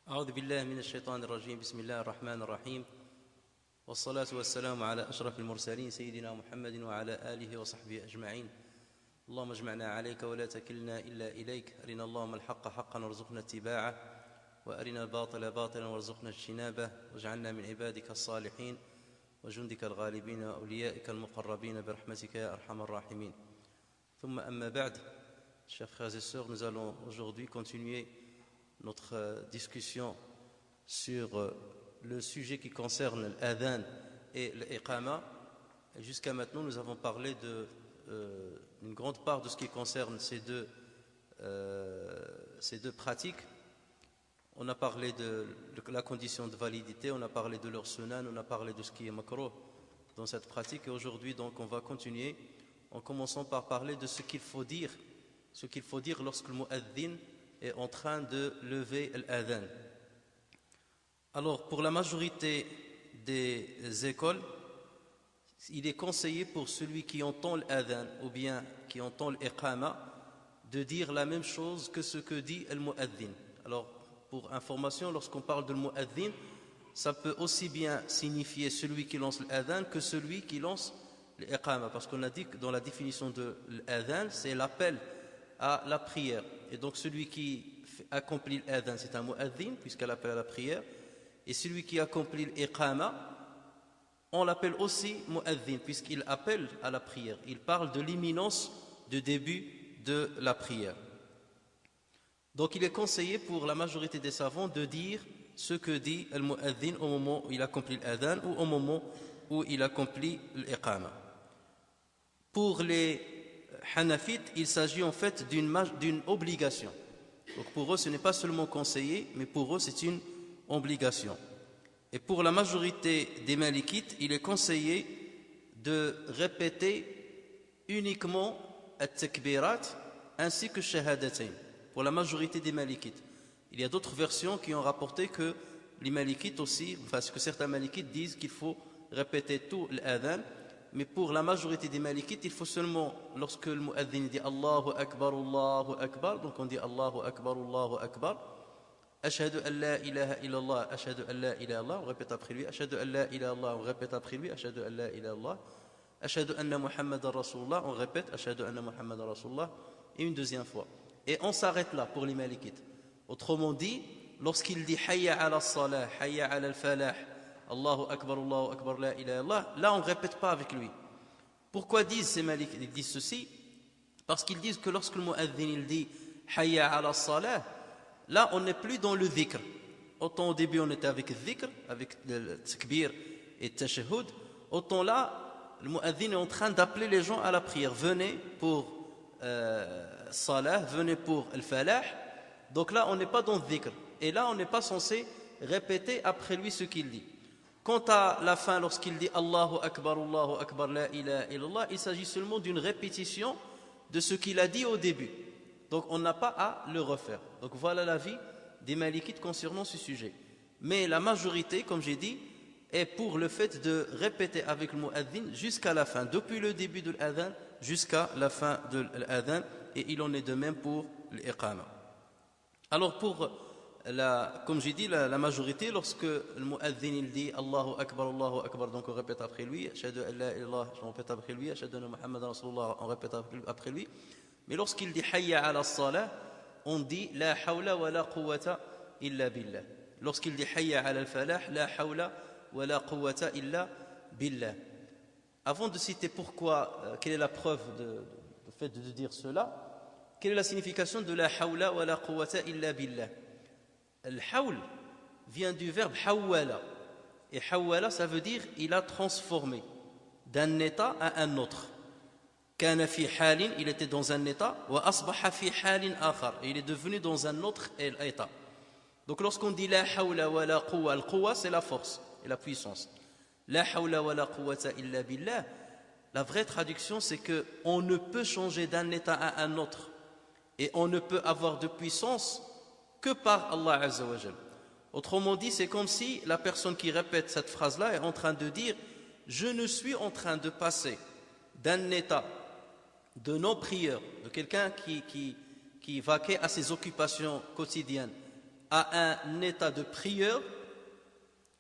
أعوذ بالله من الشيطان الرجيم بسم الله الرحمن الرحيم والصلاة والسلام على أشرف المرسلين سيدنا محمد وعلى آله وصحبه أجمعين اللهم اجمعنا عليك ولا تكلنا إلا إليك أرنا اللهم الحق حقا وارزقنا اتباعه وأرنا الباطل باطلا وارزقنا اجتنابه واجعلنا من عبادك الصالحين وجندك الغالبين وأوليائك المقربين برحمتك يا أرحم الراحمين ثم أما بعد. Chers frères et sœurs, nous allons aujourd'hui continuer notre discussion sur le sujet qui concerne l'adhan et l'iqama. Jusqu'à maintenant, nous avons parlé d'une grande part de ce qui concerne ces deux pratiques. On a parlé de la condition de validité, on a parlé de leur sunan, on a parlé de ce qui est makruh dans cette pratique. Et aujourd'hui, donc, on va continuer en commençant par parler de ce qu'il faut dire lorsque le mu'adhin est en train de lever l'adhan. Alors, pour la majorité des écoles, il est conseillé pour celui qui entend l'adhan ou bien qui entend l'iqama de dire la même chose que ce que dit le mu'adhin. Alors, pour information, lorsqu'on parle de mu'adhin, ça peut aussi bien signifier celui qui lance l'adhan que celui qui lance l'iqama, parce qu'on a dit que dans la définition de l'adhan, c'est l'appel à la prière. Et donc celui qui accomplit l'adhan, c'est un mu'adhin, puisqu'elle appelle à la prière. Et celui qui accomplit l'iqama, on l'appelle aussi mu'adhin, puisqu'il appelle à la prière. Il parle de l'imminence du début de la prière. Donc il est conseillé pour la majorité des savants de dire ce que dit le mu'adhin au moment où il accomplit l'adhan ou au moment où il accomplit l'iqama. Pour les Hanafites, il s'agit en fait d'une obligation. Donc pour eux, ce n'est pas seulement conseillé, mais pour eux, c'est une obligation. Et pour la majorité des Malikites, il est conseillé de répéter uniquement at-takbirat ainsi que shahadatayn. Pour la majorité des Malikites. Il y a d'autres versions qui ont rapporté que les Malikites aussi, parce que certains Malikites disent qu'il faut répéter tout l'adhan. Mais pour la majorité des Malikites, il faut seulement, lorsque le mu'adhin dit Allahu Akbar, donc on dit Allahu Akbar, Ashhadu an la ilaha illallah, Ashhadu an la ilaha illallah, on répète après lui, Ashhadu an la ilaha illallah, on répète après lui, Ashhadu an la ilaha illallah, Ashhadu anna Muhammadan Rasulullah, on répète Ashhadu anna Muhammadan Rasulullah, et une deuxième fois. Et on s'arrête là pour les Malikites. Autrement dit, lorsqu'il dit Hayya ala salah, Hayya ala al-falah, Allahu Akbar, la ilaha illallah, là on ne répète pas avec lui. Pourquoi disent ces Malikites? Ils disent ceci parce qu'ils disent que lorsque le mu'adhin il dit Hayya ala salah, là on n'est plus dans le dhikr. Autant au début on était avec le dhikr, avec le takbir et le tashahhud, autant là le mu'adhin est en train d'appeler les gens à la prière. Venez pour salah, venez pour le falah. Donc là on n'est pas dans le dhikr. Et là on n'est pas censé répéter après lui ce qu'il dit. Quant à la fin, lorsqu'il dit Allahu Akbar, la ilaha illallah, il s'agit seulement d'une répétition de ce qu'il a dit au début. Donc on n'a pas à le refaire. Donc voilà l'avis des Malikites concernant ce sujet. Mais la majorité, comme j'ai dit, est pour le fait de répéter avec le mu'adhin jusqu'à la fin, depuis le début de l'adhan jusqu'à la fin de l'adhan, et il en est de même pour l'iqama. Alors comme j'ai dit, la majorité, lorsque le mu'adhin il dit Allahu Akbar, donc on répète après lui, Ashhadu an la ilaha illallah, on répète après lui, Ashhadu anna Muhammadan Rasulullah, on répète après lui. Mais lorsqu'il dit Hayya ala salah, on dit La hawla wa la quwwata illa billah. Lorsqu'il dit Hayya ala al-falah, La hawla wa la quwwata illa billah. Avant de citer pourquoi, quelle est la preuve du fait de dire cela, quelle est la signification de La hawla wa la quwwata illa billah? Le hawl vient du verbe hawwala. Et hawwala, ça veut dire il a transformé d'un état à un autre. Kana fi halin, il était dans un état, wa asbaha fi halin akhar, et il est devenu dans un autre état. Donc lorsqu'on dit la hawla wa la quwwa, al quwwa c'est la force et la puissance. La hawla wa la quwwata illa billah, la vraie traduction c'est que on ne peut changer d'un état à un autre et on ne peut avoir de puissance que par Allah Azza wa Jal. Autrement dit, c'est comme si la personne qui répète cette phrase-là est en train de dire je ne suis en train de passer d'un état de non-prieur, de quelqu'un qui vaquait à ses occupations quotidiennes, à un état de prière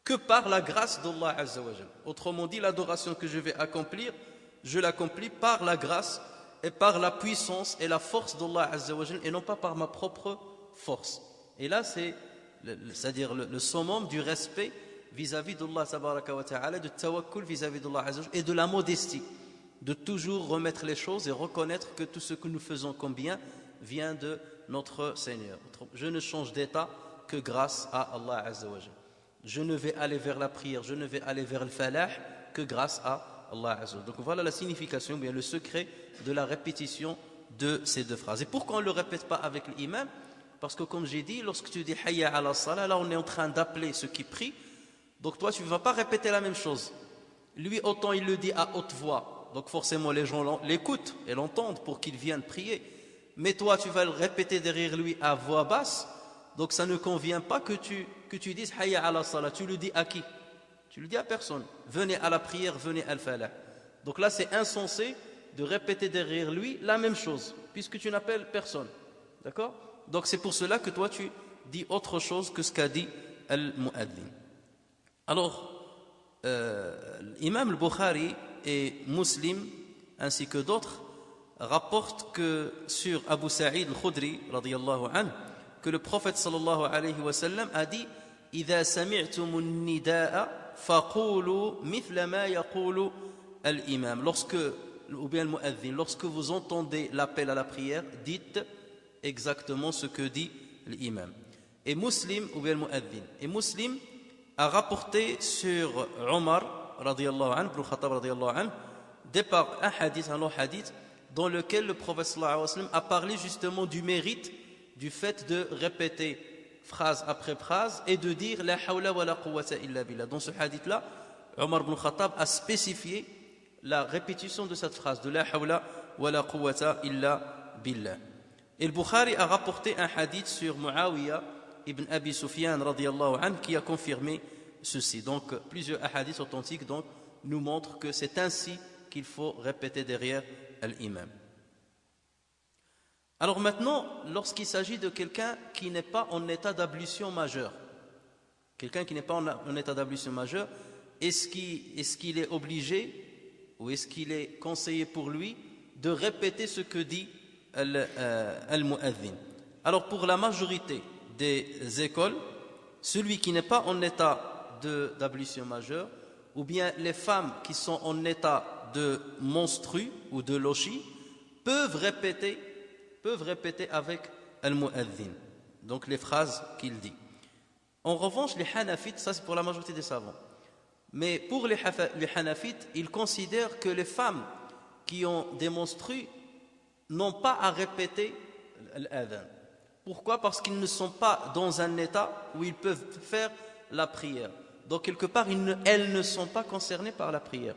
que par la grâce d'Allah Azza wa Jal. Autrement dit, l'adoration que je vais accomplir, je l'accomplis par la grâce et par la puissance et la force d'Allah Azza wa Jal et non pas par ma propre force. Et là, c'est-à-dire le summum du respect vis-à-vis d'Allah tabaraka wa ta'ala, de tawakkul vis-à-vis d'Allah Azza wa Jal et de la modestie, de toujours remettre les choses et reconnaître que tout ce que nous faisons comme bien vient de notre Seigneur. Je ne change d'état que grâce à Allah Azza wa Jal. Je ne vais aller vers la prière, je ne vais aller vers le falah que grâce à Allah Azza wa Jal. Donc voilà la signification, bien le secret de la répétition de ces deux phrases. Et pourquoi on ne le répète pas avec l'imam? Parce que comme j'ai dit, lorsque tu dis hayya ala salah, là on est en train d'appeler ceux qui prient. Donc toi tu ne vas pas répéter la même chose. Lui autant il le dit à haute voix, donc forcément les gens l'écoutent et l'entendent pour qu'il vienne prier. Mais toi tu vas le répéter derrière lui à voix basse. Donc ça ne convient pas que tu dises hayya ala salah. Tu le dis à qui? Tu le dis à personne. Venez à la prière, venez à al-falah. Donc là c'est insensé de répéter derrière lui la même chose, puisque tu n'appelles personne. D'accord? Donc c'est pour cela que toi tu dis autre chose que ce qu'a dit al-mu'adhin. Alors, l'imam al-Bukhari et Muslim, ainsi que d'autres, rapportent que sur Abu Sa'id al-Khudri, radiyallahu anhu, que le prophète sallallahu alayhi wa sallam a dit إذا سمعتم النداء فقولوا مثل ما يقول الإمام. Ou bien le mu'adhin, lorsque vous entendez l'appel à la prière, dites exactement ce que dit l'imam. Et Muslim, ou bien le mu'adhin, et Muslim a rapporté sur Omar radiyallahu anhu, Ibn Khattab radiyallahu anhu, un long hadith dans lequel le prophète sallallahu alayhi wa sallam a parlé justement du mérite du fait de répéter phrase après phrase et de dire la hawla wa la quwwata illa billah. Dans ce hadith là, Omar ibn Khattab a spécifié la répétition de cette phrase de la hawla wa la quwwata illa billah. Et le Bukhari a rapporté un hadith sur Muawiyah ibn Abi Sufyan radiyallahu anhu qui a confirmé ceci. Donc plusieurs hadiths authentiques donc, nous montrent que c'est ainsi qu'il faut répéter derrière l'imam. Alors maintenant, lorsqu'il s'agit de quelqu'un qui n'est pas en état d'ablution majeure, est-ce qu'il est obligé ou est-ce qu'il est conseillé pour lui de répéter ce que dit al-mu'adhin? Alors pour la majorité des écoles, celui qui n'est pas en état d'ablution majeure, ou bien les femmes qui sont en état de menstru ou de lochi, peuvent répéter avec al-mu'adhin, donc les phrases qu'il dit. En revanche, les hanafites, ça c'est pour la majorité des savants, mais pour les hanafites, ils considèrent que les femmes qui ont des menstrues n'ont pas à répéter l'adhan. Pourquoi? Parce qu'ils ne sont pas dans un état où ils peuvent faire la prière. Donc quelque part, elles ne sont pas concernées par la prière.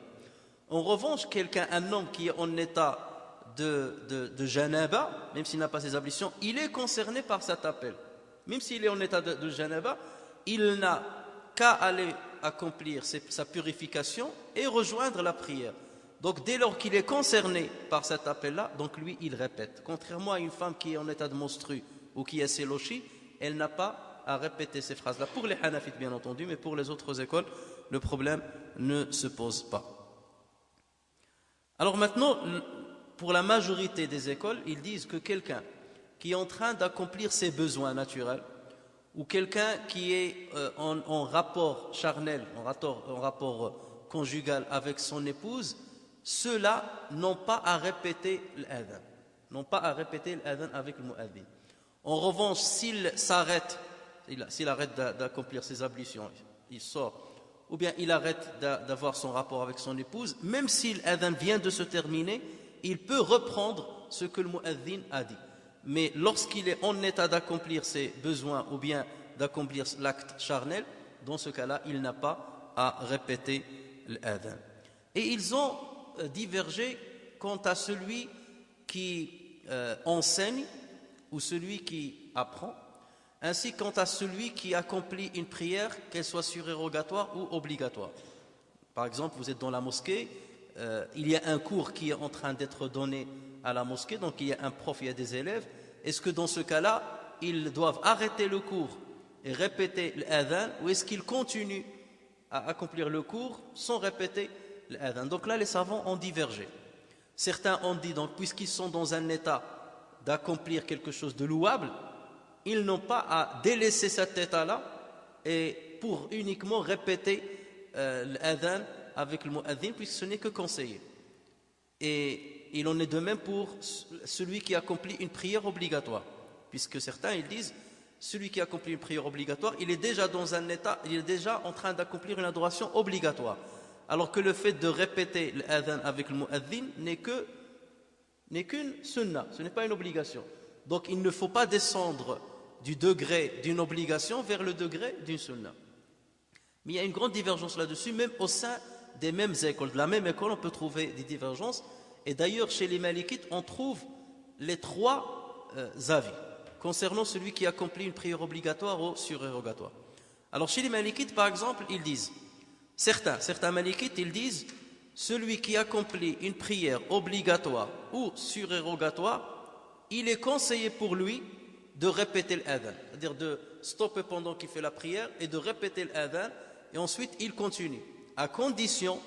En revanche, un homme qui est en état de janaba, même s'il n'a pas ses ablutions, il est concerné par cet appel. Même s'il est en état de janaba, il n'a qu'à aller accomplir sa purification et rejoindre la prière. Donc dès lors qu'il est concerné par cet appel-là, donc lui il répète. Contrairement à une femme qui est en état de menstru ou qui est sélochi, elle n'a pas à répéter ces phrases-là. Pour les hanafites bien entendu, mais pour les autres écoles, le problème ne se pose pas. Alors maintenant, pour la majorité des écoles, ils disent que quelqu'un qui est en train d'accomplir ses besoins naturels, ou quelqu'un qui est en rapport charnel, en rapport conjugal avec son épouse, ceux-là n'ont pas à répéter l'adhan. N'ont pas à répéter l'adhan avec le mu'adhin. En revanche, s'il arrête d'accomplir ses ablutions, il sort, ou bien il arrête d'avoir son rapport avec son épouse, même si l'adhan vient de se terminer, il peut reprendre ce que le mu'adhin a dit. Mais lorsqu'il est en état d'accomplir ses besoins ou bien d'accomplir l'acte charnel, dans ce cas-là, il n'a pas à répéter l'adhan. Et ils ont divergé quant à celui qui enseigne ou celui qui apprend, ainsi quant à celui qui accomplit une prière, qu'elle soit surérogatoire ou obligatoire. Par exemple, vous êtes dans la mosquée, il y a un cours qui est en train d'être donné à la mosquée, donc il y a un prof, il y a des élèves. Est-ce que dans ce cas-là, ils doivent arrêter le cours et répéter l'adhan, ou est-ce qu'il continue à accomplir le cours sans répéter l'adhan? Donc là, les savants ont divergé. Certains ont dit, donc, puisqu'ils sont dans un état d'accomplir quelque chose de louable, ils n'ont pas à délaisser cet état-là et pour uniquement répéter l'adhan avec le mu'adhin, puisque ce n'est que conseillé. Et il en est de même pour celui qui accomplit une prière obligatoire, puisque certains ils disent, celui qui accomplit une prière obligatoire, il est déjà dans un état, il est déjà en train d'accomplir une adoration obligatoire, alors que le fait de répéter l'adhan avec le mu'adhin n'est qu'une sunna, ce n'est pas une obligation. Donc il ne faut pas descendre du degré d'une obligation vers le degré d'une sunna. Mais il y a une grande divergence là-dessus, même au sein des mêmes écoles. De la même école, on peut trouver des divergences. Et d'ailleurs, chez les Malikites, on trouve les trois avis concernant celui qui accomplit une prière obligatoire ou surérogatoire. Alors, chez les Malikites, par exemple, ils disent, certains Malikites, ils disent, celui qui accomplit une prière obligatoire ou surérogatoire, il est conseillé pour lui de répéter l'adhan, c'est-à-dire de stopper pendant qu'il fait la prière et de répéter l'adhan, et ensuite il continue, à condition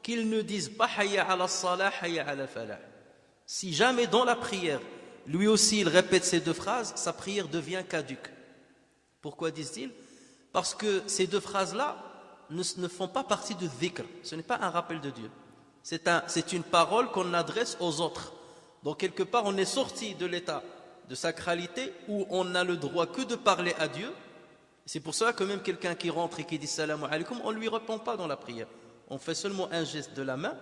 qu'il ne dise pas hayya ala salah, hayya ala falah. Si jamais dans la prière, lui aussi il répète ces deux phrases, sa prière devient caduque. Pourquoi disent-ils? Parce que ces deux phrases-là ne font pas partie de dhikr, ce n'est pas un rappel de Dieu. C'est une parole qu'on adresse aux autres. Donc quelque part on est sorti de l'état de sacralité où on n'a le droit que de parler à Dieu. C'est pour cela que même quelqu'un qui rentre et qui dit salam alaykoum, on ne lui répond pas dans la prière. On fait seulement un geste de la main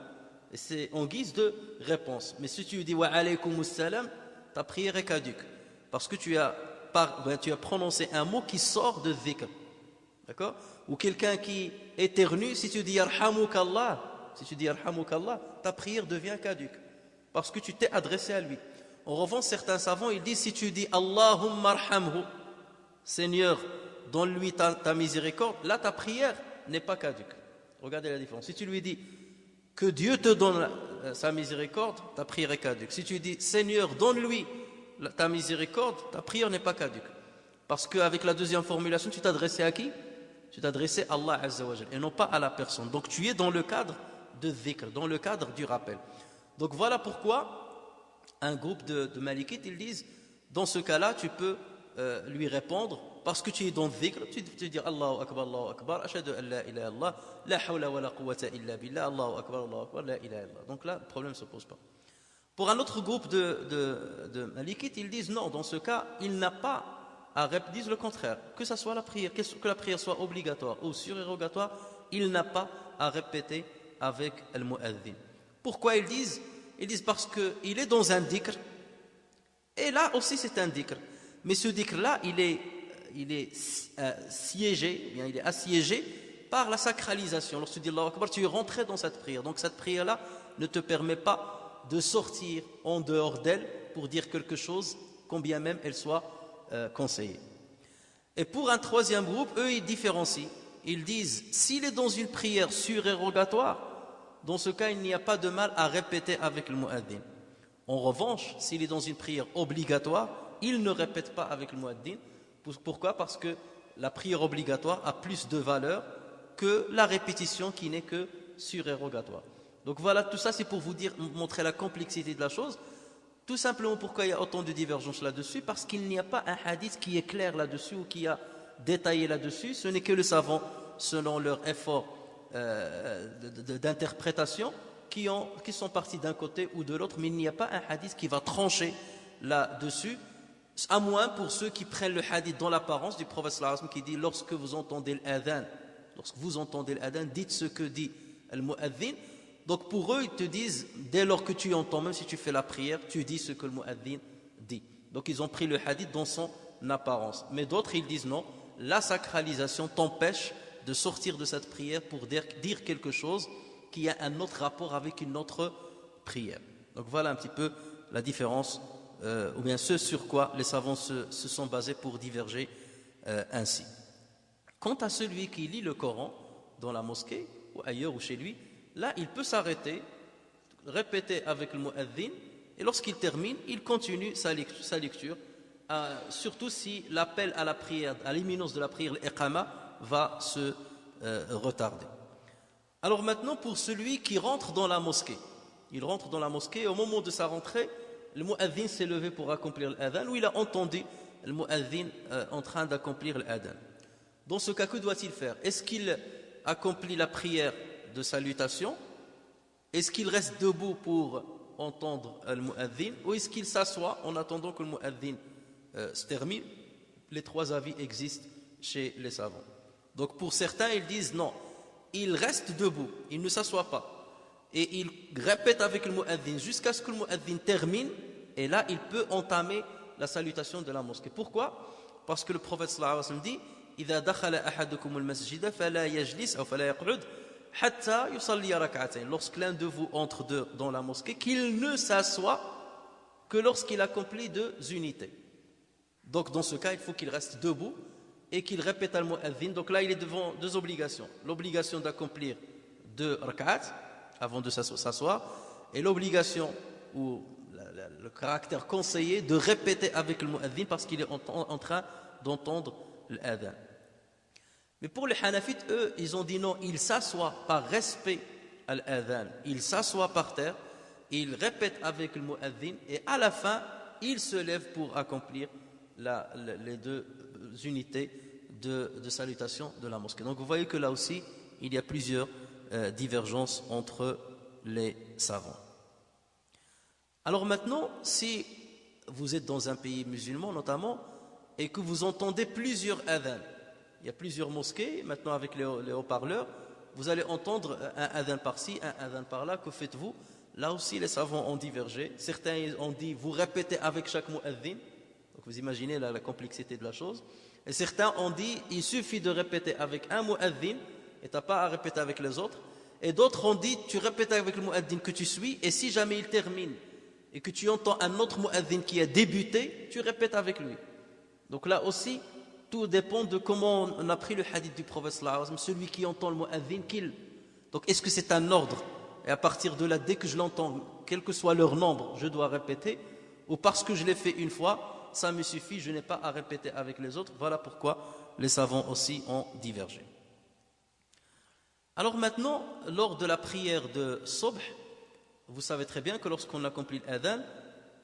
et c'est en guise de réponse. Mais si tu dis wa alaykoum salam, ta prière est caduque parce que tu as prononcé un mot qui sort de dhikr. D'accord? Ou quelqu'un qui éternue, si tu dis yarhamukallah, ta prière devient caduque parce que tu t'es adressé à lui. En revanche, certains savants, ils disent, si tu dis Allahumma arhamhu, Seigneur, donne-lui ta miséricorde, là ta prière n'est pas caduque. Regardez la différence. Si tu lui dis que Dieu te donne sa miséricorde, ta prière est caduque. Si tu dis Seigneur, donne-lui ta miséricorde, ta prière n'est pas caduque. Parce qu'avec la deuxième formulation, tu t'adressais à qui? Tu t'adressais à Allah Azza wa Jal et non pas à la personne. Donc tu es dans le cadre de dhikr, dans le cadre du rappel. Donc voilà pourquoi un groupe de Malikites, ils disent, dans ce cas-là, tu peux lui répondre, parce que tu es dans le dhikr, tu dis Allahu Akbar, ashhadu an la ilaha illallah, la hawla wa la quwwata illa billah, Allahu Akbar, la ilaha illallah. Donc là, le problème ne se pose pas. Pour un autre groupe de Malikites, ils disent non, dans ce cas, il n'a pas à répéter, disent le contraire, que ça soit la prière, que la prière soit obligatoire ou surérogatoire, il n'a pas à répéter avec le mu'adhin. Pourquoi ils disent? Ils disent parce qu'il est dans un dhikr, et là aussi c'est un dhikr. Mais ce dhikr-là, il est siégé, bien, il est assiégé par la sacralisation. Lorsque tu dis Allahu Akbar, tu es rentré dans cette prière. Donc cette prière-là ne te permet pas de sortir en dehors d'elle pour dire quelque chose, combien même elle soit conseillée. Et pour un troisième groupe, eux, ils différencient. Ils disent, s'il est dans une prière surérogatoire, dans ce cas, il n'y a pas de mal à répéter avec le mu'adhin. En revanche, s'il est dans une prière obligatoire, il ne répète pas avec le mu'adhin. Pourquoi? Parce que la prière obligatoire a plus de valeur que la répétition qui n'est que surérogatoire. Donc voilà, tout ça c'est pour vous dire, montrer la complexité de la chose. Tout simplement pourquoi il y a autant de divergences là-dessus, parce qu'il n'y a pas un hadith qui est clair là-dessus ou qui a détaillé là-dessus. Ce n'est que le savant, selon leur effort d'interprétation, qui sont partis d'un côté ou de l'autre, mais il n'y a pas un hadith qui va trancher là-dessus, à moins pour ceux qui prennent le hadith dans l'apparence du prophète sallallahu alayhi wa sallam qui dit lorsque vous entendez l'adhan, dites ce que dit le mu'adhin. Donc pour eux, ils te disent, dès lors que tu entends, même si tu fais la prière, tu dis ce que le mu'adhin dit. Donc ils ont pris le hadith dans son apparence. Mais d'autres, ils disent non, la sacralisation t'empêche de sortir de cette prière pour dire quelque chose qui a un autre rapport avec une autre prière. Donc voilà un petit peu la différence, ou bien ce sur quoi les savants se sont basés pour diverger ainsi. Quant à celui qui lit le Coran dans la mosquée ou ailleurs ou chez lui, là il peut s'arrêter, répéter avec le mu'adhin, et lorsqu'il termine, il continue sa lecture surtout si l'appel à la prière, à l'imminence de la prière, l'iqama, va se retarder. Alors maintenant, pour celui qui rentre dans la mosquée, il rentre dans la mosquée et au moment de sa rentrée, le mu'adhin s'est levé pour accomplir l'adhan, ou il a entendu le mu'adhin en train d'accomplir l'adhan. Dans ce cas, que doit-il faire? Est-ce qu'il accomplit la prière de salutation? Est-ce qu'il reste debout pour entendre le mu'adhin? Ou est-ce qu'il s'assoit en attendant que le mu'adhin se termine? Les trois avis existent chez les savants. Donc pour certains, ils disent non, il reste debout, il ne s'assoit pas. Et il répète avec le mu'adhin jusqu'à ce que le mu'adhin termine. Et là, il peut entamer la salutation de la mosquée. Pourquoi? Parce que le prophète sallallahu alayhi wa sallam dit إذا دخل أحدكم المسجد فلا يجلس أو فلا يقعد حتى يصلي ركعتين. Lorsque l'un de vous entre dans la mosquée, qu'il ne s'assoit que lorsqu'il accomplit deux unités. Donc dans ce cas, il faut qu'il reste debout et qu'il répète al mu'adhin. Donc là, il est devant deux obligations. L'obligation d'accomplir deux rak'at avant de s'asseoir et l'obligation ou le caractère conseillé de répéter avec le mu'adhin parce qu'il est en train d'entendre l'adhan. Mais pour les Hanafites, eux, ils ont dit non, il s'assoit par respect à l'adhan, il s'assoit par terre, il répète avec le mu'adhin et à la fin, il se lève pour accomplir les deux unités de salutation de la mosquée. Donc vous voyez que là aussi, il y a plusieurs divergences entre les savants. Alors maintenant, si vous êtes dans un pays musulman notamment, et que vous entendez plusieurs adhan, il y a plusieurs mosquées, maintenant avec les haut-parleurs, vous allez entendre un adhan par-ci, un adhan par-là, que faites-vous? Là aussi les savants ont divergé. Certains ont dit, vous répétez avec chaque mu'adhin, donc vous imaginez la complexité de la chose. Et certains ont dit, il suffit de répéter avec un mu'adhin, et tu n'as pas à répéter avec les autres. Et d'autres ont dit, tu répètes avec le mu'adhin que tu suis, et si jamais il termine, et que tu entends un autre mu'adhin qui a débuté, tu répètes avec lui. Donc là aussi, tout dépend de comment on a pris le hadith du prophète sallallahu alayhi wa sallam, celui qui entend le mu'adhin, donc est-ce que c'est un ordre? Et à partir de là, dès que je l'entends, quel que soit leur nombre, je dois répéter, ou parce que je l'ai fait une fois, ça me suffit, je n'ai pas à répéter avec les autres. Voilà pourquoi les savants aussi ont divergé. Alors maintenant, lors de la prière de Subh, vous savez très bien que lorsqu'on accomplit l'adhan,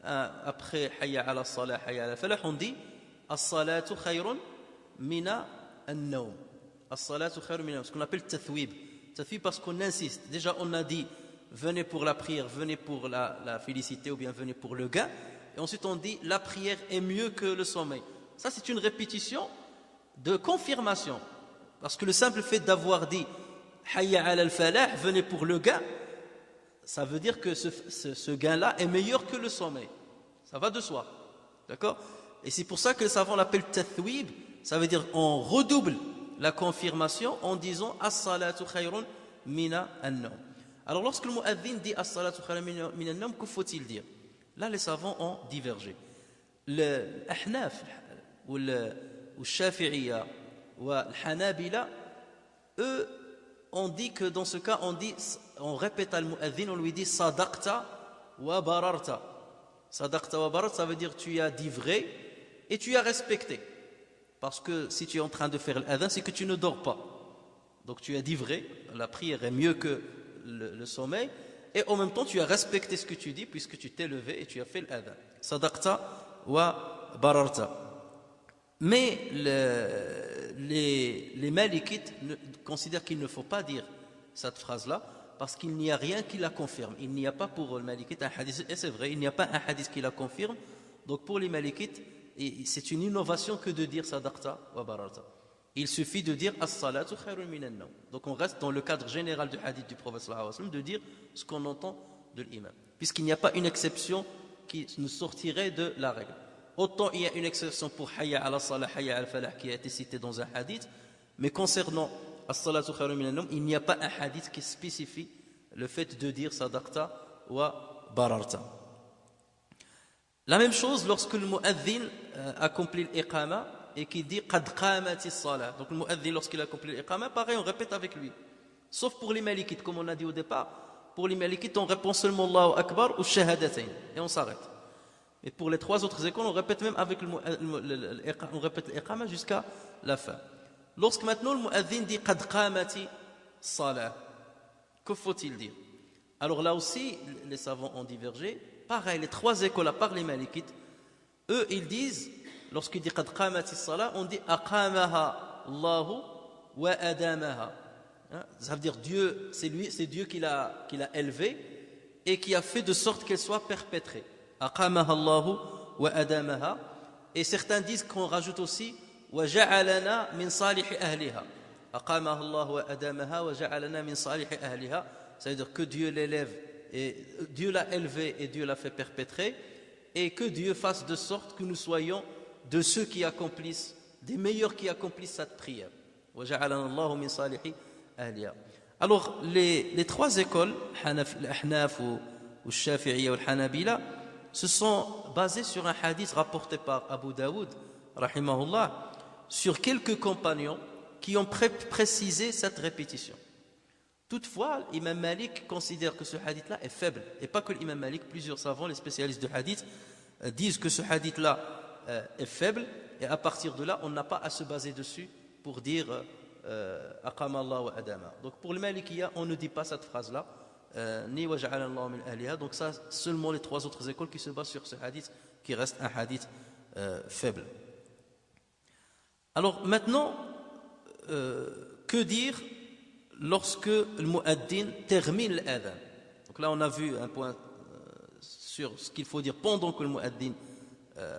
après Hayya ala salah, Hayya ala falah, on dit As-salatu khayrun mina an-nawm. As-salatu khayrun mina an-nawm, ce qu'on appelle tathwib. Tathwib parce qu'on insiste. Déjà, on a dit venez pour la prière, venez pour la félicité ou bien venez pour le gain. Et ensuite, on dit la prière est mieux que le sommeil. Ça, c'est une répétition de confirmation. Parce que le simple fait d'avoir dit Hayya ala al-falah, venez pour le gain, ça veut dire que ce gain-là est meilleur que le sommeil. Ça va de soi. D'accord? Et c'est pour ça que les savants l'appellent tathwib. Ça veut dire on redouble la confirmation en disant as-salatu khayrun mina an-nawm. Alors lorsque le mu'adhin dit as-salatu khayrun mina an-nawm, que faut-il dire? Là les savants ont divergé. Le Ahnaf ou le Shafi'iyya ou le Hanabila, eux on dit que dans ce cas on répète al mu'adhin, on lui dit sadaqta wa bararta. Sadaqta wa bararta, ça veut dire tu as dit vrai et tu as respecté. Parce que si tu es en train de faire l'adhan, c'est que tu ne dors pas. Donc tu as dit vrai, la prière est mieux que le sommeil, et en même temps tu as respecté ce que tu dis puisque tu t'es levé et tu as fait l'adhan. Sadaqta wa bararta. Mais les malikites considèrent qu'il ne faut pas dire cette phrase-là parce qu'il n'y a rien qui la confirme. Il n'y a pas pour le malikite un hadith, et c'est vrai, il n'y a pas un hadith qui la confirme. Donc pour les malikites, c'est une innovation que de dire sadaqta wa bararta. Il suffit de dire as-salatu khayrun min an-nawm. Donc on reste dans le cadre général du hadith du prophète sallallahu alayhi wa sallam de dire ce qu'on entend de l'imam. Puisqu'il n'y a pas une exception qui nous sortirait de la règle. Autant il y a une exception pour Hayya ala salah, Hayya al falah qui a été cité dans un hadith, mais concernant as-salatu khayrun min an-nawm, il n'y a pas un hadith qui spécifie le fait de dire sadaqta wa bararta. La même chose lorsque le mu'adhin accomplit l'iqama et qui dit qad qamati as-salah. Donc le mu'adhin lorsqu'il accomplit l'iqama, pareil on répète avec lui. Sauf pour les malikites, comme on a dit au départ, pour les malikites on répond seulement Allahu Akbar ou shahadatayn et on s'arrête. Et pour les trois autres écoles, on répète même avec on répète l'iqama jusqu'à la fin. Lorsque maintenant le mu'adhin dit qad qamati salah, que faut-il dire? Alors là aussi, les savants ont divergé. Pareil, les trois écoles, à part les malikites, eux, ils disent, lorsqu'il dit qad qamati salah, on dit aqamaha Allahu wa adamaha. Ça veut dire Dieu, c'est Dieu qui l'a élevé et qui a fait de sorte qu'elle soit perpétrée. Aqamaha Allahu wa adamaha. Et certains disent qu'on rajoute aussi wa ja'alana min salihi ahliha. Aqamaha Allahu wa adamaha wa ja'alana min salihi ahliha. Ça veut dire que Dieu l'élève et Dieu l'a élevé et Dieu l'a fait perpétrer, et que Dieu fasse de sorte que nous soyons de ceux qui accomplissent, des meilleurs qui accomplissent cette prière. Wa ja'alana Allahu min salihi ahliha. Alors les trois écoles, l'Ahnaf ou le Shafi'iyya ou le Hanabila, se sont basées sur un hadith rapporté par Abu Daoud, rahimahullah, sur quelques compagnons qui ont précisé cette répétition. Toutefois, l'imam Malik considère que ce hadith-là est faible. Et pas que l'imam Malik, plusieurs savants, les spécialistes de hadith, disent que ce hadith-là est faible. Et à partir de là, on n'a pas à se baser dessus pour dire Aqama Allah wa adama. Donc pour le Malikiyya, on ne dit pas cette phrase-là, ni wa ja'ala Allah min ahliha. Donc ça, seulement les trois autres écoles qui se basent sur ce hadith, qui reste un hadith faible. Alors maintenant, que dire lorsque le mu'addin termine l'adhan? Donc là on a vu un point sur ce qu'il faut dire pendant que le mu'addin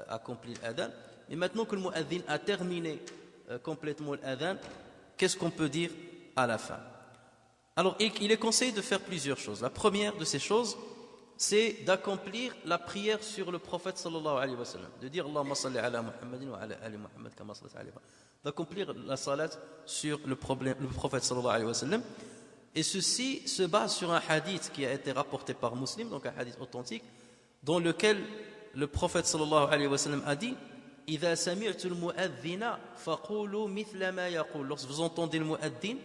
accomplit l'adhan. Mais maintenant que le mu'addin a terminé complètement l'adhan, qu'est-ce qu'on peut dire à la fin? Alors il est conseillé de faire plusieurs choses. La première de ces choses, c'est d'accomplir la prière sur le prophète sallallahu alayhi wa sallam, de dire Allahumma salli ala Muhammadin wa ala ali Muhammad kama sallallahu alayhi wa sallam, d'accomplir la salat sur le prophète sallallahu alayhi wa sallam. Et ceci se base sur un hadith qui a été rapporté par Muslim, donc un hadith authentique, dans lequel le prophète sallallahu alayhi wa sallam a dit إذا سمعت المؤذن فقولوا مثل ما يقول. Lorsque vous entendez le mu'addin,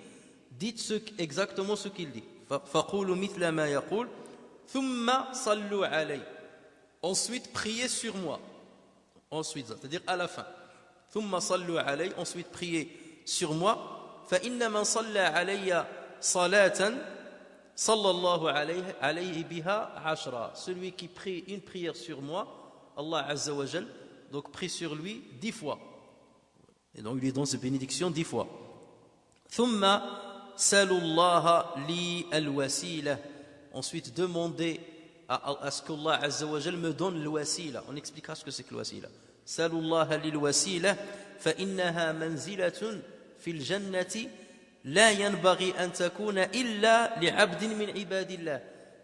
dites exactement ce qu'il dit. فقولوا مثل ما يقول ثم صلوا علي. Ensuite priez sur moi. Ensuite, c'est-à-dire à la fin. ثم صلوا علي. Ensuite priez sur moi. فإن من صلى علي صلاة صلى الله عليه بها عشرة. Celui qui prie une prière sur moi, Allah Azza wa Jal, donc prie sur lui 10 fois. Et donc il est dans cette bénédiction 10 fois. ثم سلوا الله لي الوسيلة. Ensuite demandez à ce qu'Allah Azza wa Jal me donne le wasila. On expliquera ce que c'est que le wasila. سلوا الله لي الوسيلة فإنها منزلة في الجنة لا ينبغي أن تكون إلا لعبد من عباد الله.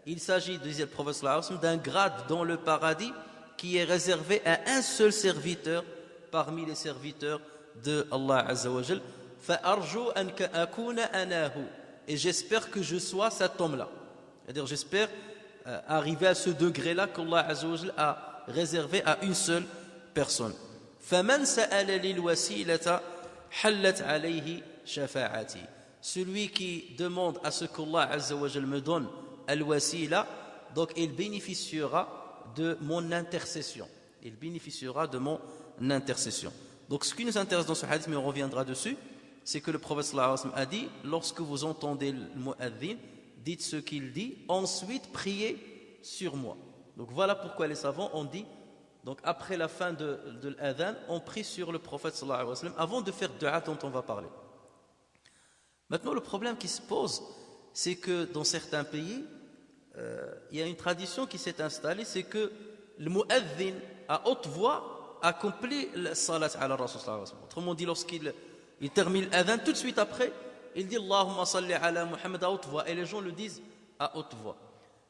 Il s'agit, disait le prophète sallallahu alayhi wa sallam, d'un grade dans le paradis qui est réservé à un seul serviteur parmi les serviteurs de Allah Azza wa Jal. فأرجو أن أكون أناه. Et j'espère que je sois cet homme-là. C'est-à-dire j'espère arriver à ce degré-là qu'Allah Azza wa Jal a réservé à une seule personne. فمن سأل للوسيلة حلت عليه شفاعتي. Celui qui demande à ce qu'Allah Azza wa Jal me donne al-wasila, donc il bénéficiera de mon intercession. Il bénéficiera de mon intercession. Donc ce qui nous intéresse dans ce hadith, mais on reviendra dessus, c'est que le prophète sallallahu alayhi wa sallam a dit, lorsque vous entendez le mu'adhin, dites ce qu'il dit, ensuite priez sur moi. Donc voilà pourquoi les savants ont dit, donc après la fin de l'adhan, on prie sur le prophète sallallahu alayhi wa sallam avant de faire dua dont on va parler. Maintenant le problème qui se pose, c'est que dans certains pays, il y a une tradition qui s'est installée, c'est que le mu'adhin à haute voix accomplit la salat ala Rasul sallallahu alayhi wa sallam. Autrement dit, lorsqu'il termine l'adhan, tout de suite après, il dit Allahumma salli ala Muhammad à haute voix, et les gens le disent à haute voix.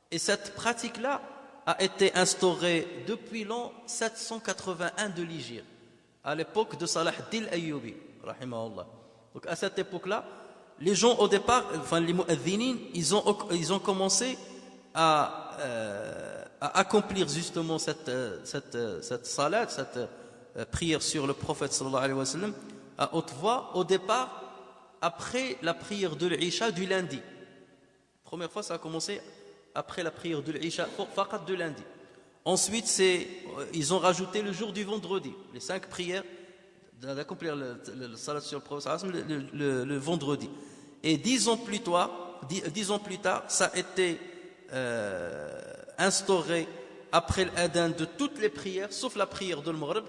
Et cette pratique-là a été instaurée depuis l'an 781 de l'Hijr, à l'époque de Salah ad-Din al-Ayyubi, rahimahullah. Donc à cette époque-là, les gens au départ, enfin les mu'adhinines, ils ont commencé à accomplir justement cette salat, cette prière sur le prophète sallallahu alayhi wa sallam à haute voix au départ après la prière de l'Isha du lundi. La première fois ça a commencé après la prière de l'Isha faqat de lundi. Ensuite, ils ont rajouté le jour du vendredi, les 5 prières, d'accomplir le salat sur le prophète le vendredi. Et 10 ans plus tard, ça a été instauré après l'adhan de toutes les prières, sauf la prière de l'Maghrib.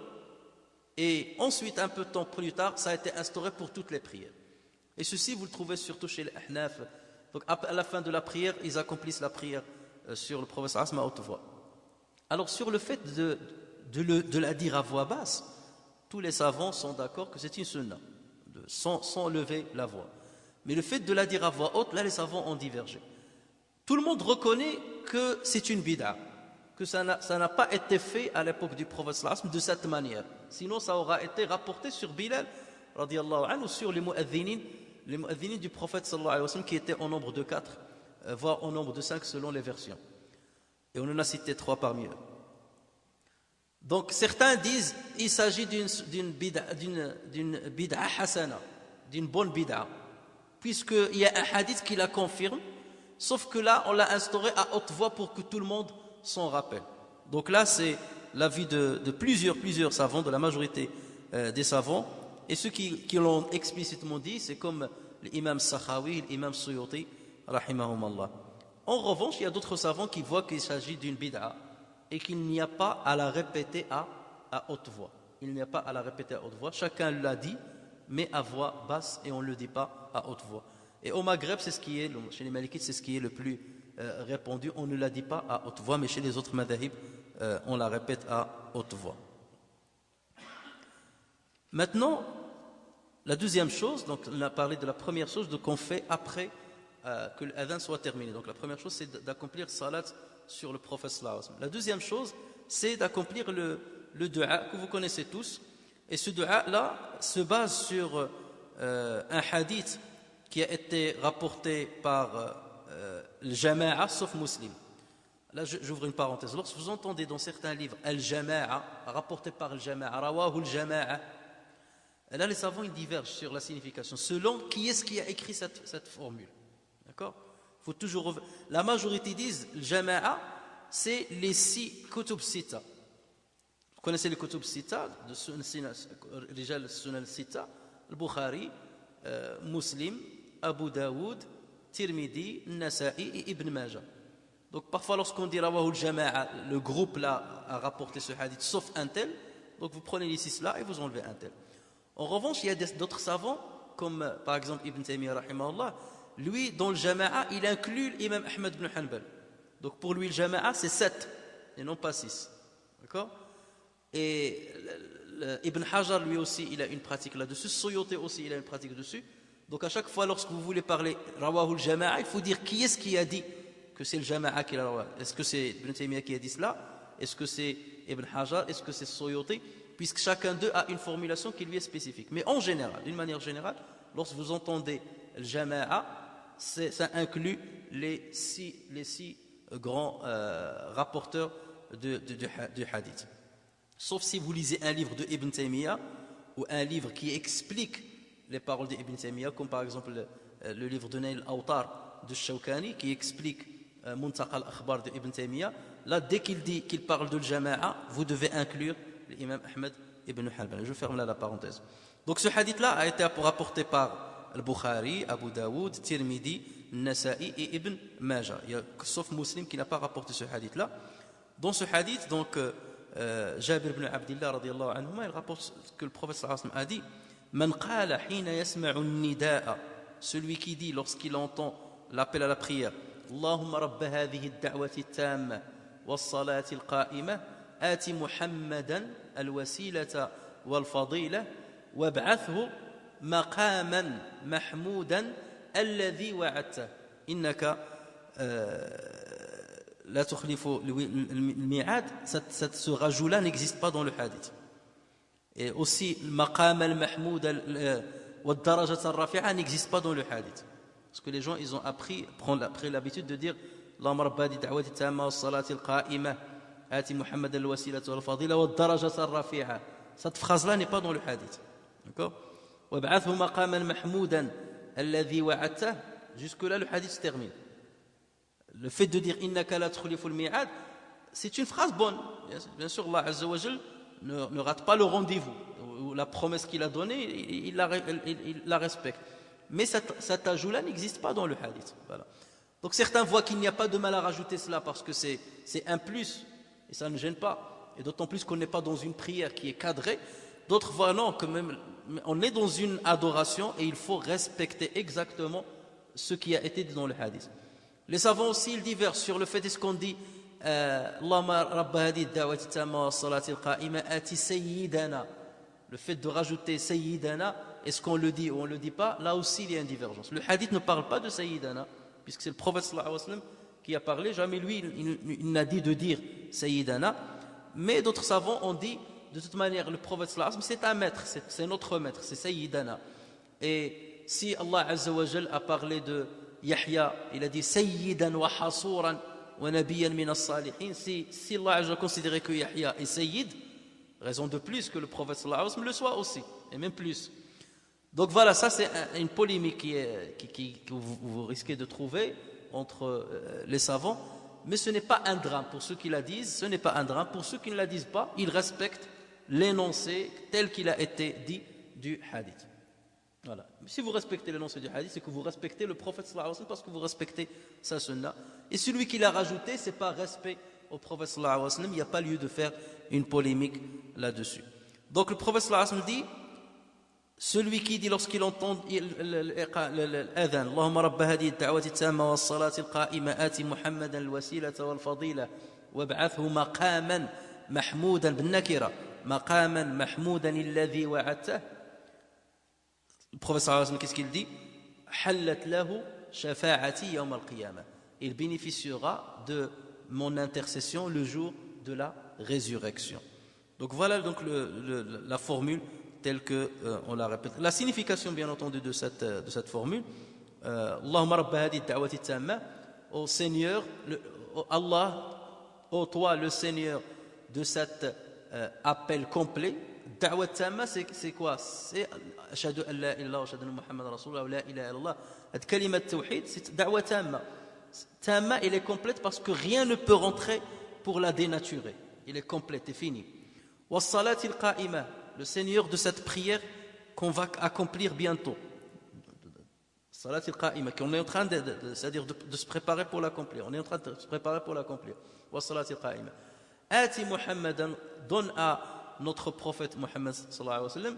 Et ensuite, un peu de temps plus tard, ça a été instauré pour toutes les prières. Et ceci, vous le trouvez surtout chez les Ahnaf. Donc, à la fin de la prière, ils accomplissent la prière sur le prophète à haute voix. Alors, sur le fait de la dire à voix basse, tous les savants sont d'accord que c'est une sunna, sans lever la voix. Mais le fait de la dire à voix haute, là, les savants ont divergé. Tout le monde reconnaît que c'est une bid'a, que ça n'a pas été fait à l'époque du prophète de cette manière. Sinon, ça aura été rapporté sur Bilal, radiyallahu anhu, ou sur les mu'adhinines du prophète sallallahu alayhi wa sallam, qui étaient au nombre de 4, voire au nombre de 5 selon les versions. Et on en a cité 3 parmi eux. Donc certains disent qu'il s'agit d'une bid'a hasana, d'une bonne bid'a, puisqu'il y a un hadith qui la confirme, sauf que là on l'a instauré à haute voix pour que tout le monde s'en rappelle. Donc là c'est l'avis de plusieurs savants, de la majorité des savants, et ceux qui l'ont explicitement dit, c'est comme l'imam Sakhawi, l'imam Suyuti, rahimahumallah. En revanche, il y a d'autres savants qui voient qu'il s'agit d'une bid'a et qu'il n'y a pas à la répéter à haute voix. Il n'y a pas à la répéter à haute voix. Chacun l'a dit, mais à voix basse, et on ne le dit pas à haute voix. Et au Maghreb, chez les Malikites, c'est ce qui est le plus répandu. On ne la dit pas à haute voix, mais chez les autres madhahib, on la répète à haute voix. Maintenant, la deuxième chose, donc on a parlé de la première chose qu'on fait après que l'adhan soit terminé. Donc la première chose, c'est d'accomplir salat sur le prophète sallallahu alayhi wa sallam. La deuxième chose, c'est d'accomplir le dua que vous connaissez tous. Et ce dua-là se base sur un hadith qui a été rapporté par le Jama'a, sauf Muslim. Là, j'ouvre une parenthèse. Lorsque vous entendez dans certains livres Al-Jama'a, rapporté par le Jama'a, Rawahu al-Jama'a, là, les savants ils divergent sur la signification, selon qui est-ce qui a écrit cette formule. D'accord ? Faut toujours. La majorité disent le Jama'a, c'est les 6 kutub sita. Vous connaissez les kutub sita, de Rijal Sunan Sita, le Bukhari, Muslim, Abu Daoud, Tirmidhi, Nasa'i et Ibn Majah. Donc parfois lorsqu'on dit Rawahu al-Jama'a, le groupe là a rapporté ce hadith sauf un tel, donc vous prenez les 6 là et vous enlevez un tel. En revanche, il y a d'autres savants, comme par exemple Ibn Taymiyyah rahimahullah, lui dans le Jama'a, il inclut l'imam Ahmad ibn Hanbal. Donc pour lui le Jama'a c'est 7 et non pas 6. D'accord ? Et Ibn Hajar lui aussi il a une pratique là-dessus, Suyuti aussi il a une pratique dessus. Donc à chaque fois lorsque vous voulez parler Rawahu al-Jama'a, il faut dire qui est-ce qui a dit que c'est le Jama'a qui l'a rawa. Est-ce que c'est Ibn Taymiyyah qui a dit cela? Est-ce que c'est Ibn Hajar? Est-ce que c'est Suyuti? Puisque chacun d'eux a une formulation qui lui est spécifique. Mais en général, d'une manière générale, lorsque vous entendez le Jama'a, ça inclut les six grands rapporteurs du hadith. Sauf si vous lisez un livre de Ibn Taymiyyah ou un livre qui explique les paroles d'Ibn Taymiyyah, comme par exemple le livre de Nail al-Awtar de Shawkani qui explique Muntaqa al-Akhbar de Ibn Taymiyyah. Là, dès qu'il parle de Jama'a, vous devez inclure l'imam Ahmed ibn Hanbal. Je ferme là la parenthèse. Donc ce hadith-là a été rapporté par Al-Bukhari, Abu Daoud, Tirmidhi, Nasa'i et Ibn Majah. Il y a, sauf Muslim qui n'a pas rapporté ce hadith-là. Dans ce hadith, donc, Jabir ibn Abdillah radiyallahu anhuma, il rapporte que le prophète sallallahu alayhi wa sallam a dit Man qala hina yasma'u nida'a, celui qui dit lorsqu'il entend l'appel à la prière Allahumma rabba hadhihi ad-da'wati at-tamma was-salati al-qa'imah آتِ محمدا الوسيلة والفضيلة وابعثه مقاما محمودا الذي وعدته إنك لا تخلف الميعاد. Ce rajout-là n'existe pas dans le hadith. Et aussi مقام المحمود والدرجة الرفيعة n'existe pas dans le hadith. Parce que les gens ils ont pris l'habitude de dire اللهم رب هذه الدعوة التامة والصلاة القائمة آتِ محمد الوسيلة والفضيلة والدرجة الرفيعة. Cette phrase-là n'est pas dans le hadith. D'accord? وابعثه مقاما محمودا الذي وعدته. Jusque là le hadith se termine. Le fait de dire إنك لا تخلف الميعاد, c'est une phrase bonne. Bien sûr, Allah Azza wa Jal ne rate pas le rendez-vous. Ou la promesse qu'il a donnée, il la respecte. Mais cet ajout-là n'existe pas dans le hadith. Voilà. Donc certains voient qu'il n'y a pas de mal à rajouter cela parce que c'est un plus et ça ne gêne pas. Et d'autant plus qu'on n'est pas dans une prière qui est cadrée. D'autres voient non, que même on est dans une adoration et il faut respecter exactement ce qui a été dit dans le hadith. Les savants aussi, ils divergent sur le fait est-ce qu'on dit Allahumma rabba hadi ad-da'wati at-tamma was-salati al-qa'ima ati sayyidana. Le fait de rajouter sayyidana, est-ce qu'on le dit ou on ne le dit pas? Là aussi, il y a une divergence. Le hadith ne parle pas de sayyidana, puisque c'est le prophète sallallahu alayhi wa sallam qui a parlé. Jamais lui, il n'a dit de dire sayyidana. Mais d'autres savants ont dit, de toute manière, le prophète sallallahu alayhi wa sallam, c'est un maître, c'est notre maître, c'est sayyidana. Et si Allah Azza wa Jal a parlé de Yahya, il a dit sayyidan wa hasuran wa nabiyan min as-salihin. Si Allah Azza wa Jal considérait que Yahya est sayyid, raison de plus que le prophète sallallahu alayhi wa sallam le soit aussi, et même plus. Donc voilà, ça c'est une polémique que vous risquez de trouver entre les savants, mais ce n'est pas un drame pour ceux qui la disent, ce n'est pas un drame pour ceux qui ne la disent pas, ils respectent l'énoncé tel qu'il a été dit du hadith. Voilà. Si vous respectez l'énoncé du hadith, c'est que vous respectez le prophète sallallahu alayhi wa sallam parce que vous respectez sa sunna. Et celui qui l'a rajouté, c'est pas respect au prophète sallallahu alayhi wa sallam, il n'y a pas lieu de faire une polémique là-dessus. Donc le prophète sallallahu alayhi wa sallam dit, celui qui dit lorsqu'il entend l'adhan, Allahumma rabba hadi ad-da'wati at-tamma was-salati al-qa'ima ati Muhammadan al-wasilata wal-fadila wab'athhu maqaman mahmoudan bin-nakira maqaman mahmoudan alladhi wa'adtah. Le prophète sallallahu alayhi wa sallam, qu'est-ce qu'il dit? Hallat lahu shafa'ati yawm al-qiyamah. Il bénéficiera de mon intercession le jour de la résurrection. Donc voilà donc la formule telle que on la répète. La signification bien entendu de cette formule, Allahumma rabba hadi ad-da'wati at-tamma, ô Seigneur, Allah, ô toi le Seigneur de cet appel complet. Da'wa at-tamma, c'est quoi? C'est ashhadu an la ilaha illallah wa ashhadu anna Muhammadan rasulullah wa la ilaha illallah. Cette kalima tawhid, c'est da'wa tamma. Tamma, elle est complète parce que rien ne peut rentrer pour la dénaturer. Il est complète et fini. Was-salati al-qa'ima, le Seigneur de cette prière qu'on va accomplir bientôt. Salat al-qa'ima, qu'on est en train c'est-à-dire de se préparer pour l'accomplir. On est en train de se préparer pour l'accomplir. Was-salat al-qa'ima. Ati Muhammadan, donne à notre prophète Muhammad sallallahu alayhi wa sallam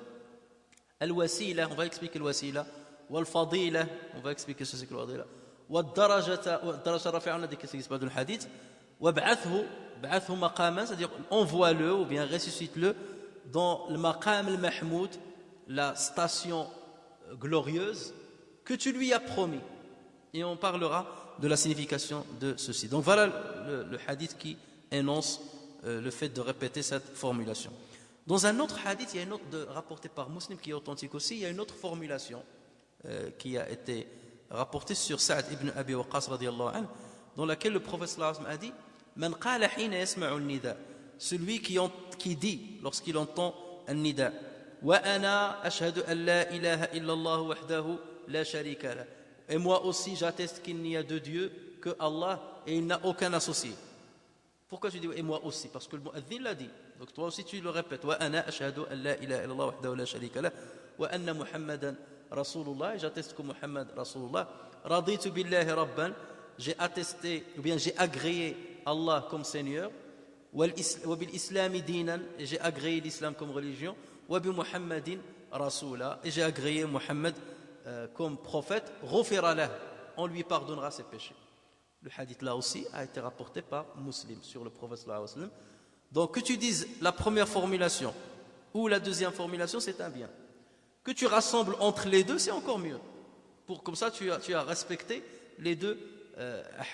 al-wasila, on va expliquer le-wasila, wal-fadila, on va expliquer ce que c'est que le-fadila. والدرجة رفيعة on a dit que c'est pas dans le hadith وابعثه مقاما, c'est-à-dire envoie-le ou bien ressuscite-le dans le maqam al-mahmoud, la station glorieuse que tu lui as promis, et on parlera de la signification de ceci. Donc voilà le hadith qui énonce le fait de répéter cette formulation. Dans un autre hadith, il y a une autre rapporté par Muslim qui est authentique aussi, il y a une autre formulation qui a été rapporté sur Sa'd ibn Abi Waqqas radiyallahu anhu, dans laquelle le prophète sallallahu alayhi wa sallam a dit Man qala hina yasma'u an-nida, celui qui dit lorsqu'il entend an-nida, wa ana ashhadu an la ilaha illa Allah wahdahu la sharika lah, et moi aussi j'atteste qu'il n'y a de Dieu que Allah et il n'a aucun associé. Pourquoi tu dis et moi aussi? Parce que le mu'adhin l'a dit, donc toi aussi tu le répètes, wa ana ashhadu an la ilaha illa Allah wahdahu la sharika lah wa anna Muhammadan Rasulullah, j'atteste que Muhammad Rasulullah, raditu billahi rabban, j'ai attesté ou bien j'ai agréé Allah comme Seigneur, wa bil islami dinan, et j'ai agréé l'islam comme religion, wa bi Muhammadin Rasula, et j'ai agréé Muhammad comme prophète, ghufira lah, on lui pardonnera ses péchés. Le hadith là aussi a été rapporté par Muslim sur le prophète sallallahu alayhi wa sallam. Donc que tu dises la première formulation ou la deuxième formulation, c'est un bien. Que tu rassembles entre les deux, c'est encore mieux. Comme ça, tu as respecté les deux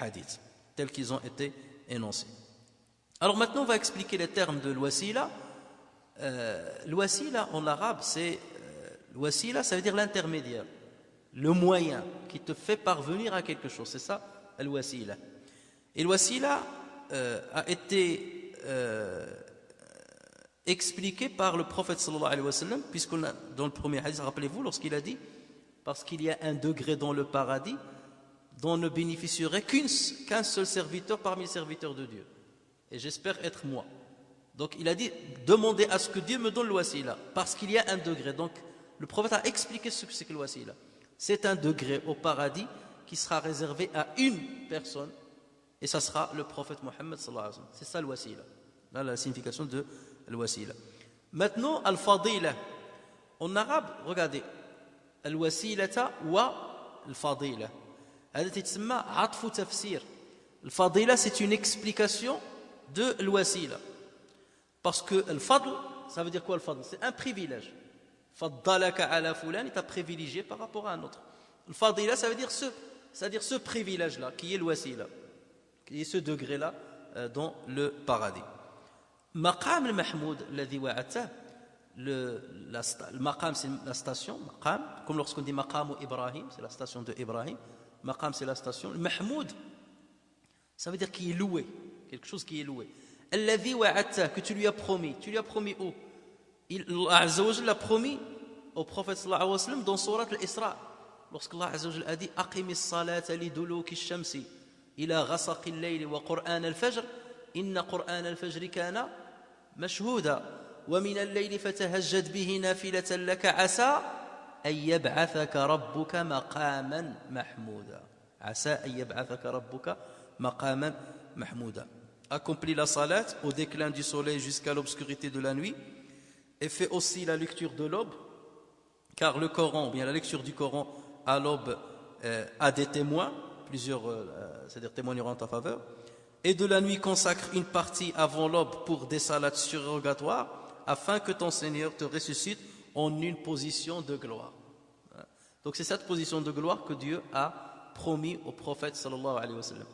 hadiths, tels qu'ils ont été énoncés. Alors maintenant, on va expliquer les termes de l'wasila. L'wasila, en arabe, l'wasila, ça veut dire l'intermédiaire, le moyen qui te fait parvenir à quelque chose. C'est ça, l'wasila. Et l'wasila a été expliqué par le prophète sallallahu alayhi wa sallam, puisqu'on a dans le premier hadith, rappelez-vous, lorsqu'il a dit parce qu'il y a un degré dans le paradis dont ne bénéficierait qu'un seul serviteur parmi les serviteurs de Dieu. et j'espère être moi. Donc il a dit, demandez à ce que Dieu me donne le wasila, parce qu'il y a un degré. Donc le prophète a expliqué ce que c'est que le wasila. C'est un degré au paradis qui sera réservé à une personne, et ça sera le prophète Mohammed sallallahu alayhi wa sallam. C'est ça le wasila. Là, la signification de le wasila. Maintenant, al-fadila. En arabe, regardez, al-wasilata wa al-fadila. هذا تسمى عطف تفسير. الفضيلة c'est une explication de al-wasila. Parce que al-fadl, ça veut dire quoi al-fadl? C'est un privilège. Faddalaka ala fulan, il t'a privilégié par rapport à un autre. Al-fadila, ça veut dire c'est-à-dire ce privilège-là, qui est le wasila, qui est ce degré-là dans le paradis. Maqam al-mahmoud, الذي وعدته, le maqam c'est la station, maqam, comme lorsqu'on dit maqam Ibrahim, c'est la station de Ibrahim. Maqam c'est la station. Le mahmoud, ça veut dire qui est loué, quelque chose qui est loué. الذي وعدته, que tu lui as promis où? Allah Azza wa Jalla l'a promis au prophète sallallahu alayhi wa sallam dans sourate al-Isra, lorsque Allah Azza wa Jalla a dit aqimis salata liduluki ash-shamsi ila ghasaqi al-layli wa qur'an al-fajr inna qur'an al-fajr kana mashhuda wa min al-layli fatahajjad bihi nafilatan laka asa an yab'athaka rabbuka maqaman mahmouda. Asa an yab'athaka rabbuka maqaman mahmouda. Accomplis la salat au déclin du soleil jusqu'à l'obscurité de la nuit, et fait aussi la lecture de l'aube, car le Coran, ou bien la lecture du Coran à l'aube a des témoins, plusieurs, c'est-à-dire témoigneront en ta faveur, et de la nuit consacre une partie avant l'aube pour des salats surrogatoires, afin que ton Seigneur te ressuscite en une position de gloire. Donc c'est cette position de gloire que Dieu a promis au prophète sallallahu alayhi wa sallam.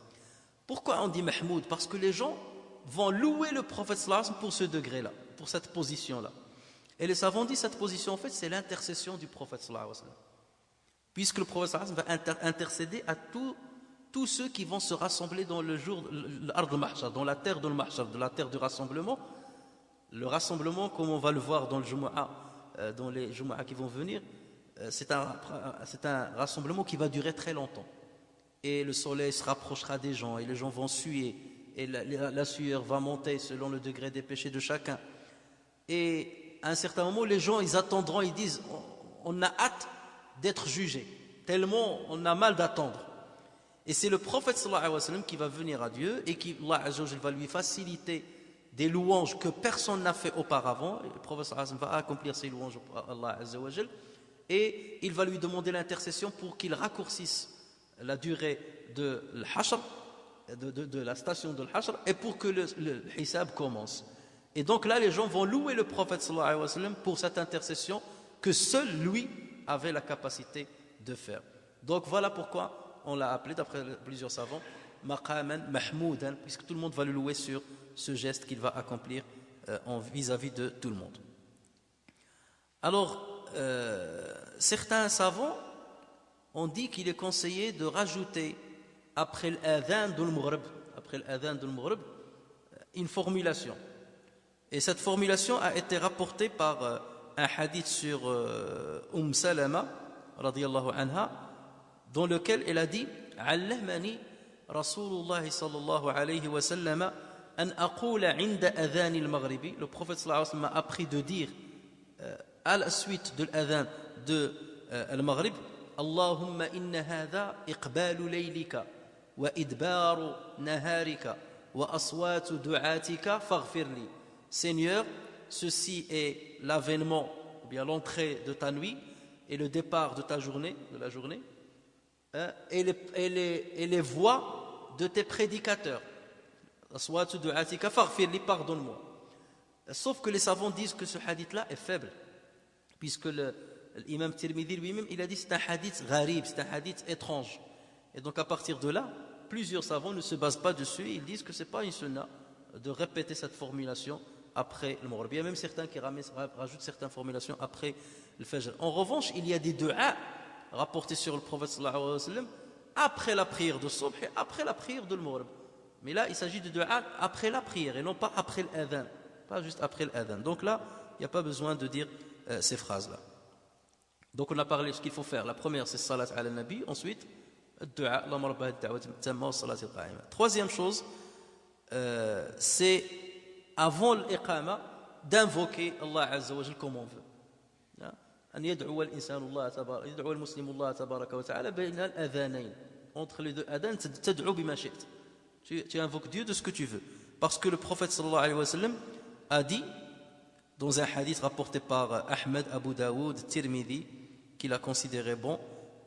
Pourquoi on dit Mahmoud? Parce que les gens vont louer le prophète sallallahu alayhi wa sallam pour ce degré-là, pour cette position-là. Et les savants disent cette position, en fait, c'est l'intercession du prophète sallallahu alayhi wa sallam. Puisque le prophète sallallahu alayhi wa sallam va intercéder à tous ceux qui vont se rassembler dans le jour, l'ard al-mahshar, dans la terre de mahshar, de la terre du rassemblement. Le rassemblement, comme on va le voir dans le Jumu'ah, dans les Jumu'ah qui vont venir, c'est un rassemblement qui va durer très longtemps. Et le soleil se rapprochera des gens, et les gens vont suer, et la sueur va monter selon le degré des péchés de chacun. Et à un certain moment, les gens, ils attendront, ils disent, on a hâte d'être jugés, tellement on a mal d'attendre. Et c'est le prophète sallallahu alayhi wa sallam qui va venir à Dieu, et qui, Allah Azza wa Jalla, va lui faciliter des louanges que personne n'a fait auparavant. Et le prophète sallallahu alayhi wa sallam va accomplir ces louanges à Allah Azza wa Jalla, et il va lui demander l'intercession pour qu'il raccourcisse la durée de l'hashr, de la station de l'hashr, et pour que le hisab commence. Et donc là, les gens vont louer le prophète sallallahu alayhi wa sallam pour cette intercession que seul lui avait la capacité de faire. Donc voilà pourquoi on l'a appelé, d'après plusieurs savants, maqaman mahmoudan, puisque tout le monde va le louer sur ce geste qu'il va accomplir vis-à-vis de tout le monde. Alors, certains savants ont dit qu'il est conseillé de rajouter après l'adhan de l'mughrib, une formulation. Et cette formulation a été rapportée par un hadith sur Salama radiyallahu anha, dans lequel elle a dit Allamani Rasulullah sallallahu alayhi wa sallam an aqula inda adhan al-maghribi. Le prophète sallallahu alayhi wa sallam m'a appris de dire à la suite de l'adhan de al-maghrib, Allahumma inna hadha iqbalu laylika wa idbaru naharika wa aswatu du'atika faghfir li. Seigneur, ceci est l'avènement, ou bien l'entrée de ta nuit et le départ de ta journée, de la journée, et les voix de tes prédicateurs. Aswatu du'atika faghfir li, pardonne-moi. Sauf que les savants disent que ce hadith-là est faible, puisque l'imam Tirmidhi lui-même, il a dit c'est un hadith gharib, c'est un hadith étrange. Et donc à partir de là, plusieurs savants ne se basent pas dessus, ils disent que ce n'est pas une sunna de répéter cette formulation après le maghrib. Il y a même certains qui rajoutent certaines formulations après le fajr. En revanche, il y a des du'a rapportés sur le prophète sallallahu alayhi wa sallam après la prière de subh et après la prière de maghrib. Mais là, il s'agit de du'a après la prière et non pas après l'adhan, pas juste après l'adhan. Donc là, il n'y a pas besoin de dire ces phrases-là. Donc on a parlé de ce qu'il faut faire. La première, c'est salat ala nabi. Ensuite, du'a, Allahumma rabba ad-da'wati tamma wa salat al-qa'ima. Troisième chose, c'est avant l'iqama d'invoquer Allah Azza wa Jal comme on veut. أن يدعو الإنسان الله تبارك يدعو المسلم الله تبارك وتعالى بين الأذانين. Entre les deux adhan, تدعو بما شئت. Tu invoques Dieu de ce que tu veux. Parce que le prophète sallallahu alayhi wa sallam a dit dans un hadith rapporté par Ahmed, Abu Daoud, Tirmidhi, qu'il a considéré bon,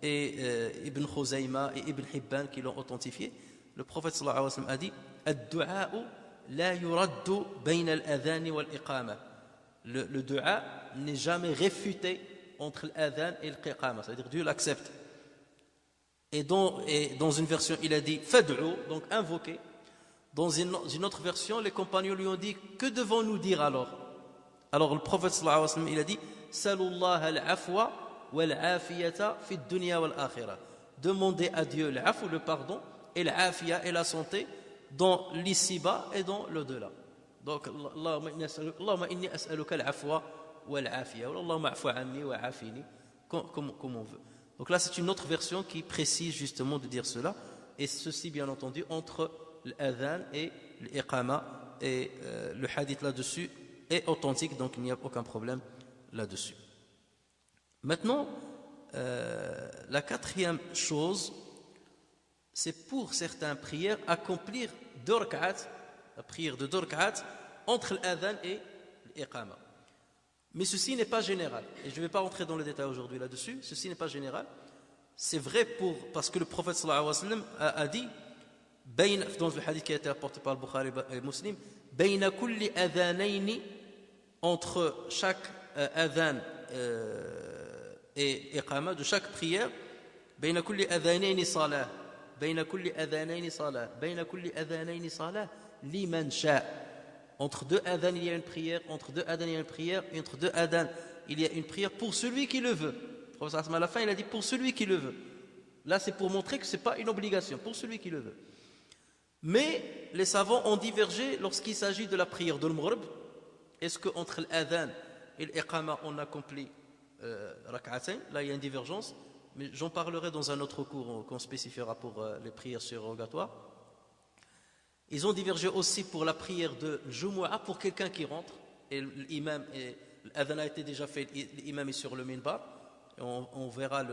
et Ibn Khuzayma et Ibn Hibban qui l'ont authentifié, le prophète sallallahu alayhi wa sallam a dit Ad-du'a la yuraddu bayna al-adhan wal-iqama. Le dua n'est jamais réfuté entre l'adhan et l'iqama, c'est-à-dire Dieu l'accepte. Et dans une version, il a dit fad'u, donc invoquer. Dans une autre version, les compagnons lui ont dit que devons-nous dire alors? Alors le prophète sallallahu alayhi wa sallam, il a dit salullah al-afwa wal-afiyata fi dunya wal-akhirah. Demandez à Dieu l'afou, le pardon, et l'afia et la santé dans l'ici-bas et dans l'au-delà. Donc Allahumma inni as'aluka al-afwa wal-afiya, Allahumma afu anni wa afini, comme on veut. Donc là c'est une autre version qui précise justement de dire cela, et ceci bien entendu entre l'adhan et l'iqama, et le hadith là-dessus est authentique, donc il n'y a aucun problème là-dessus. Maintenant, la quatrième chose, c'est pour certaines prières accomplir deux rak'at, la prière de deux rak'at entre l'adhan et l'iqama. Mais ceci n'est pas général, et je ne vais pas rentrer dans le détail aujourd'hui là-dessus. Ceci n'est pas général. C'est vrai parce que le prophète sallallahu alayhi wa sallam a dit, dans le hadith qui a été apporté par le Bukhari et Muslim, bayna kulli adhanayni, entre chaque adhan et iqama, de chaque prière, bayna kulli adhanayni salah, bayna kulli adhanayni salah, bayna kulli adhanayni salah, liman sha'. Entre deux adhan, il y a une prière, entre deux adhan, il y a une prière, et entre deux adhan, il y a une prière pour celui qui le veut. Le prophète à la fin, il a dit pour celui qui le veut. Là, c'est pour montrer que ce n'est pas une obligation, pour celui qui le veut. Mais les savants ont divergé lorsqu'il s'agit de la prière de l'mughrib. Est-ce qu'entre l'adhan et l'iqama, on accomplit rak'atayn? Là, il y a une divergence, mais j'en parlerai dans un autre cours qu'on spécifiera pour les prières surrogatoires. Ils ont divergé aussi pour la prière de Jumu'ah pour quelqu'un qui rentre, et l'imam, l'adhan a été déjà fait, l'imam est sur le minbar, et on verra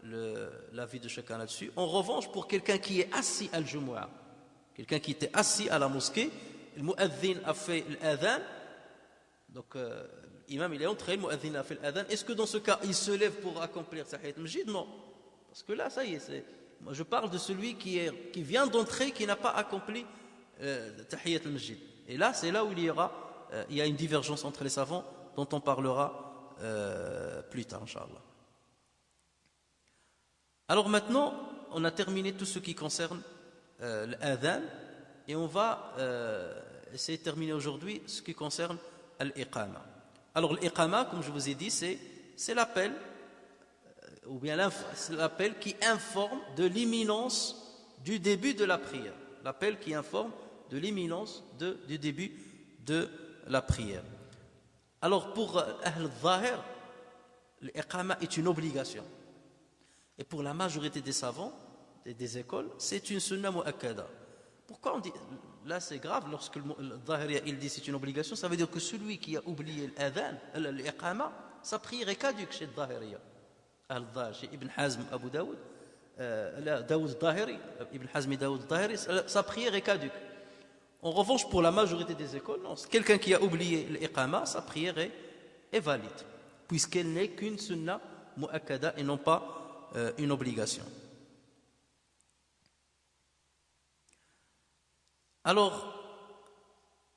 l'avis de chacun là-dessus. En revanche, pour quelqu'un qui est assis à Jumu'ah, quelqu'un qui était assis à la mosquée, le mu'adhin a fait l'adhan, donc l'imam il est entré, le mu'adhin a fait l'adhan, est-ce que dans ce cas il se lève pour accomplir Tahiyat al-Masjid? Non, parce que là ça y est, moi je parle de celui qui vient d'entrer, qui n'a pas accompli Tahiyat al-Masjid. Et là c'est là où il y a une divergence entre les savants dont on parlera plus tard, Inch'Allah. Alors maintenant on a terminé tout ce qui concerne l'adhan, et on va essayer de terminer aujourd'hui ce qui concerne l'iqama. Alors l'iqama, comme je vous ai dit, c'est l'appel, ou bien c'est l'appel qui informe de l'imminence du début de la prière. L'appel qui informe de l'imminence du début de la prière. Alors pour Ahl al-Zahir, l'iqama est une obligation. Et pour la majorité des savants, des écoles, c'est une sunna mu'akkada. Pourquoi on dit, là c'est grave, lorsque le Zahiri il dit c'est une obligation, ça veut dire que celui qui a oublié l'adhan, l'iqama, sa prière est caduque chez le Zahiri. Chez Ibn Hazm, Abu Daoud, Daoud Zahiri, Ibn Hazm et Daoud Zahiri, sa prière est caduque. En revanche, pour la majorité des écoles, non, quelqu'un qui a oublié l'iqama, sa prière est valide, puisqu'elle n'est qu'une sunna mu'akkada et non pas une obligation. Alors,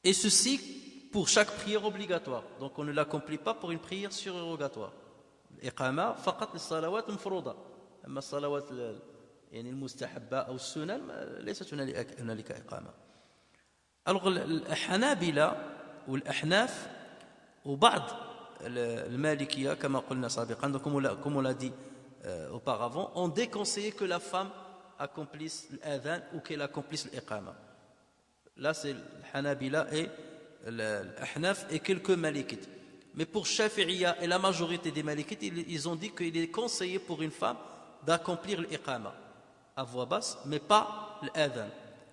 et ceci pour chaque prière obligatoire. Donc on ne l'accomplit pas pour une prière surérogatoire. L'iqama faqat lis-salawat al-mafruda. Amma as-salawat yani al-mustahabba ou as-sunan laysat hunalika iqama. Alors الحنابلة والأحناف وبعض المالكية كما قلنا سابقا, donc comme on l'a dit auparavant, ont déconseillé que la femme accomplisse l'adhan ou qu'elle accomplisse l'iqama. Là c'est le Hanabila et l'Ahnaf et quelques Malikites. Mais pour Shafi'iyya et la majorité des Malikites, ils ont dit qu'il est conseillé pour une femme d'accomplir l'iqama à voix basse, mais pas l'adhan.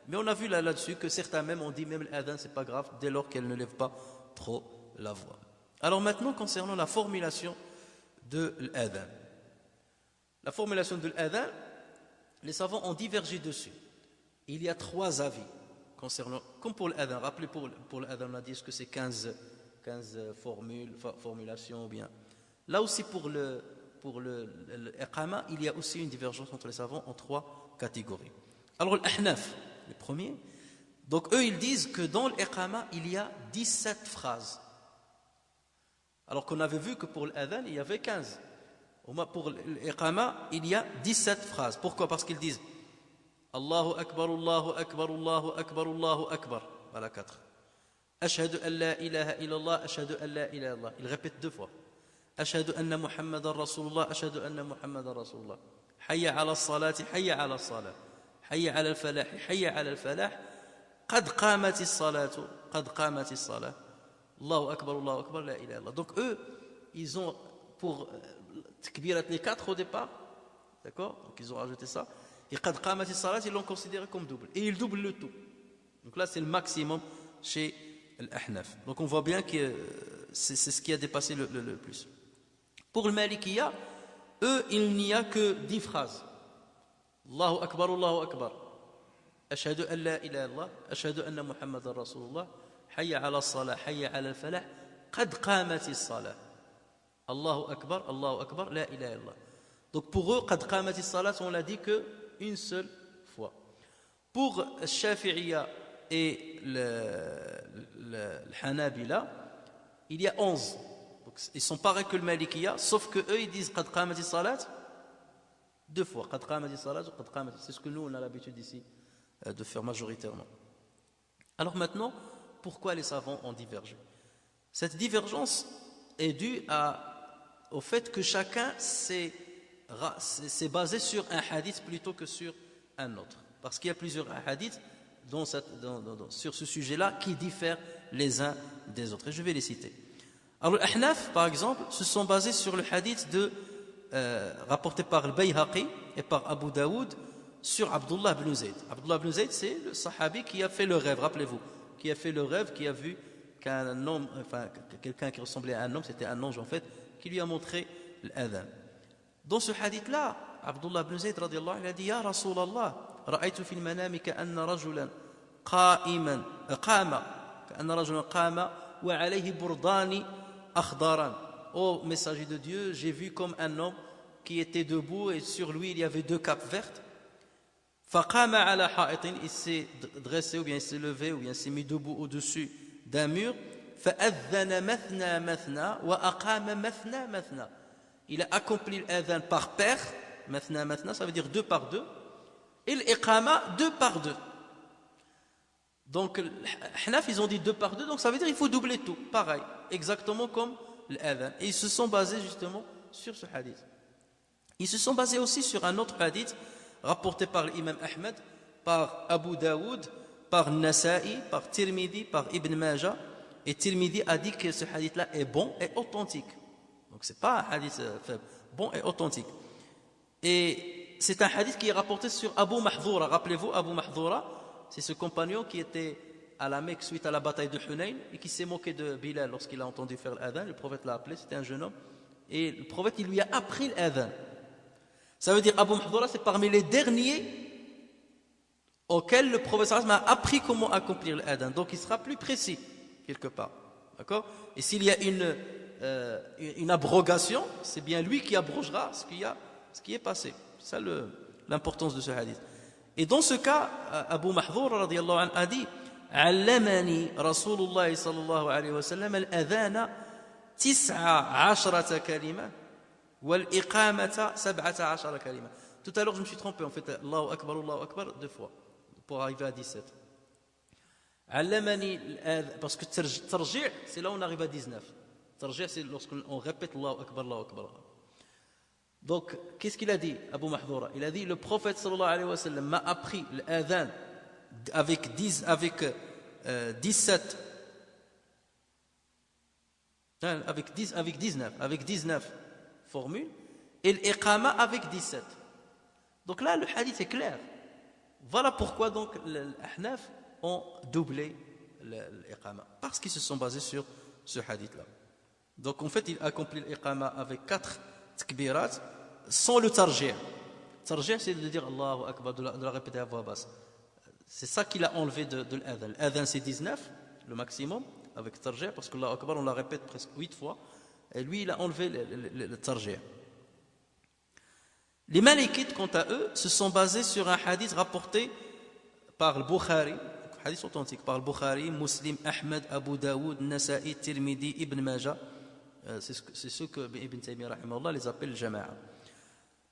Mais on a vu là-dessus que certains même ont dit même l'adhan c'est pas grave dès lors qu'elle ne lève pas trop la voix. Alors maintenant concernant la formulation de l'adhan. La formulation de l'adhan, les savants ont divergé dessus. Il y a 3 avis concernant, comme pour l'adhan. Rappelez pour l'adhan on a dit est-ce que c'est 15 formulations ou bien. Là aussi pour l'iqama, il y a aussi une divergence entre les savants en 3 catégories. Alors l'Ahnaf, les premiers, donc eux ils disent que dans l'iqama il y a 17 phrases. Alors qu'on avait vu que pour l'adhan il y avait 15. Pour l'iqama il y a 17 phrases. Pourquoi? Parce qu'ils disent Allahu Akbar, Allahu Akbar, Allahu Akbar, Allahu Akbar. Voilà 4. Ashhadu an la ilaha illallah, ashhadu an la ilaha illallah. Il répète 2 fois. Ashhadu anna Muhammadan Rasulullah, ashhadu anna Muhammadan Rasulullah. Hayya ala salati, hayya ala salah. Hayya ala al-falah, hayya ala al-falah. Qad qamati salatu, qad qamati salah. Allahu Akbar, Allahu Akbar, la ilaha illallah. Donc eux, ils ont pour takbirat les 4 au départ, d'accord? Donc ils ont rajouté ça. Et qad qamati salat, ils l'ont considéré comme double. Et ils doublent le tout. Donc là, c'est le maximum chez l'Ahnaf. Donc on voit bien que c'est ce qui a dépassé le plus. Pour le Malikiya, eux, il n'y a que 10 phrases. Allahu Akbar, Allahu Akbar. Ashhadu an la ilaha illallah, ashhadu anna Muhammadan Rasulullah, hayya ala salah, hayya ala al-falah, qad qamati salah. Allahu Akbar, la ilaha illallah. Donc pour eux, qad qamati salat, on l'a dit que une seule fois. Pour le Shafi'iyya et le Hanabila, il y a 11. Donc, ils sont pareils que le Malikiya, sauf que eux ils disent qad qamati salat 2 fois. Qad qamati salat, qad qamati. C'est ce que nous on a l'habitude ici de faire majoritairement. Alors maintenant, pourquoi les savants ont divergé? Cette divergence est due au fait que chacun s'est basé sur un hadith plutôt que sur un autre. Parce qu'il y a plusieurs hadiths sur ce sujet-là qui diffèrent les uns des autres. Et je vais les citer. Alors, les Ahnaf, par exemple, se sont basés sur le hadith rapporté par le Bayhaqi et par Abu Daoud sur Abdullah ibn Zayd. Abdullah ibn Zayd, c'est le sahabi qui a fait le rêve, rappelez-vous, qui a fait le rêve, qui a vu qu'un homme, enfin, quelqu'un qui ressemblait à un homme, c'était un ange en fait, qui lui a montré l'adhan. Dans ce hadith-là, Abdullah ibn Zayd radiyallahu anhu a dit Ya Rasulallah, ra'aytu fil manami ka'anna rajulan qama wa alayhi burdani akhdaran. Ô messager de Dieu, j'ai vu comme un homme qui était debout et sur lui il y avait 2 capes vertes. Faqama ala ha'itin, il s'est dressé ou bien il s'est levé ou bien il s'est mis debout au-dessus d'un mur. Fa'adhana mathna mathna wa aqama mathna mathna. Il a accompli l'adhan par paire, mathna mathna, ça veut dire 2 par 2, et l'iqama 2 par 2. Donc, les Hanaf, ils ont dit 2 par 2, donc ça veut dire qu'il faut doubler tout, pareil, exactement comme l'adhan. Et ils se sont basés justement sur ce hadith. Ils se sont basés aussi sur un autre hadith rapporté par l'imam Ahmed, par Abu Daoud, par Nasa'i, par Tirmidhi, par Ibn Majah. Et Tirmidhi a dit que ce hadith-là est bon et authentique. Donc c'est pas un hadith faible, bon et authentique. Et c'est un hadith qui est rapporté sur Abu Mahdhoura. Rappelez-vous, Abu Mahdhoura, c'est ce compagnon qui était à la Mecque suite à la bataille de Hunayn et qui s'est moqué de Bilal lorsqu'il a entendu faire l'adhan. Le prophète l'a appelé, c'était un jeune homme. Et le prophète, il lui a appris l'adhan. Ça veut dire Abu Mahdhoura, c'est parmi les derniers auxquels le prophète a appris comment accomplir l'adhan. Donc il sera plus précis quelque part. D'accord? Et s'il y a une abrogation, c'est bien lui qui abrogera ce qui est passé. C'est ça l'importance de ce hadith. Et dans ce cas, Abu Mahdhoura radiyallahu anhu a dit Allamani Rasulullah sallallahu alayhi wa sallam al-adhana 19 kalima wal iqamata 17 kalima. Tout à l'heure, je me suis trompé. En fait, Allahu Akbar 2 fois pour arriver à 17. Allamani, parce que tarji', c'est là où on arrive à 19. Tarji', c'est lorsqu'on répète Allahu Akbar, Allahu Akbar. Donc, qu'est-ce qu'il a dit, Abu Mahdhoura? Il a dit, le prophète sallallahu alayhi wa sallam m'a appris l'adhan avec 17, avec 19 formules, et l'iqama avec 17. Donc là, le hadith est clair. Voilà pourquoi donc les Ahnaf ont doublé l'iqama, parce qu'ils se sont basés sur ce hadith-là. Donc en fait, il accomplit l'iqama avec 4 takbirat sans le tarjih. Tarjih, c'est de dire Allahu Akbar, de la répéter à voix basse. C'est ça qu'il a enlevé de l'adhan. L'adhan, c'est 19, le maximum, avec tarjih, parce que Allahu Akbar, on la répète presque 8 fois. Et lui, il a enlevé le tarjih. Les Malikites, quant à eux, se sont basés sur un hadith rapporté par le Bukhari, hadith authentique, par le Bukhari, Muslim, Ahmed, Abu Daoud, Nasa'i, Tirmidhi, Ibn Majah. C'est ce que Ibn Taymiyyah rahimahullah les appelle le Jama'a.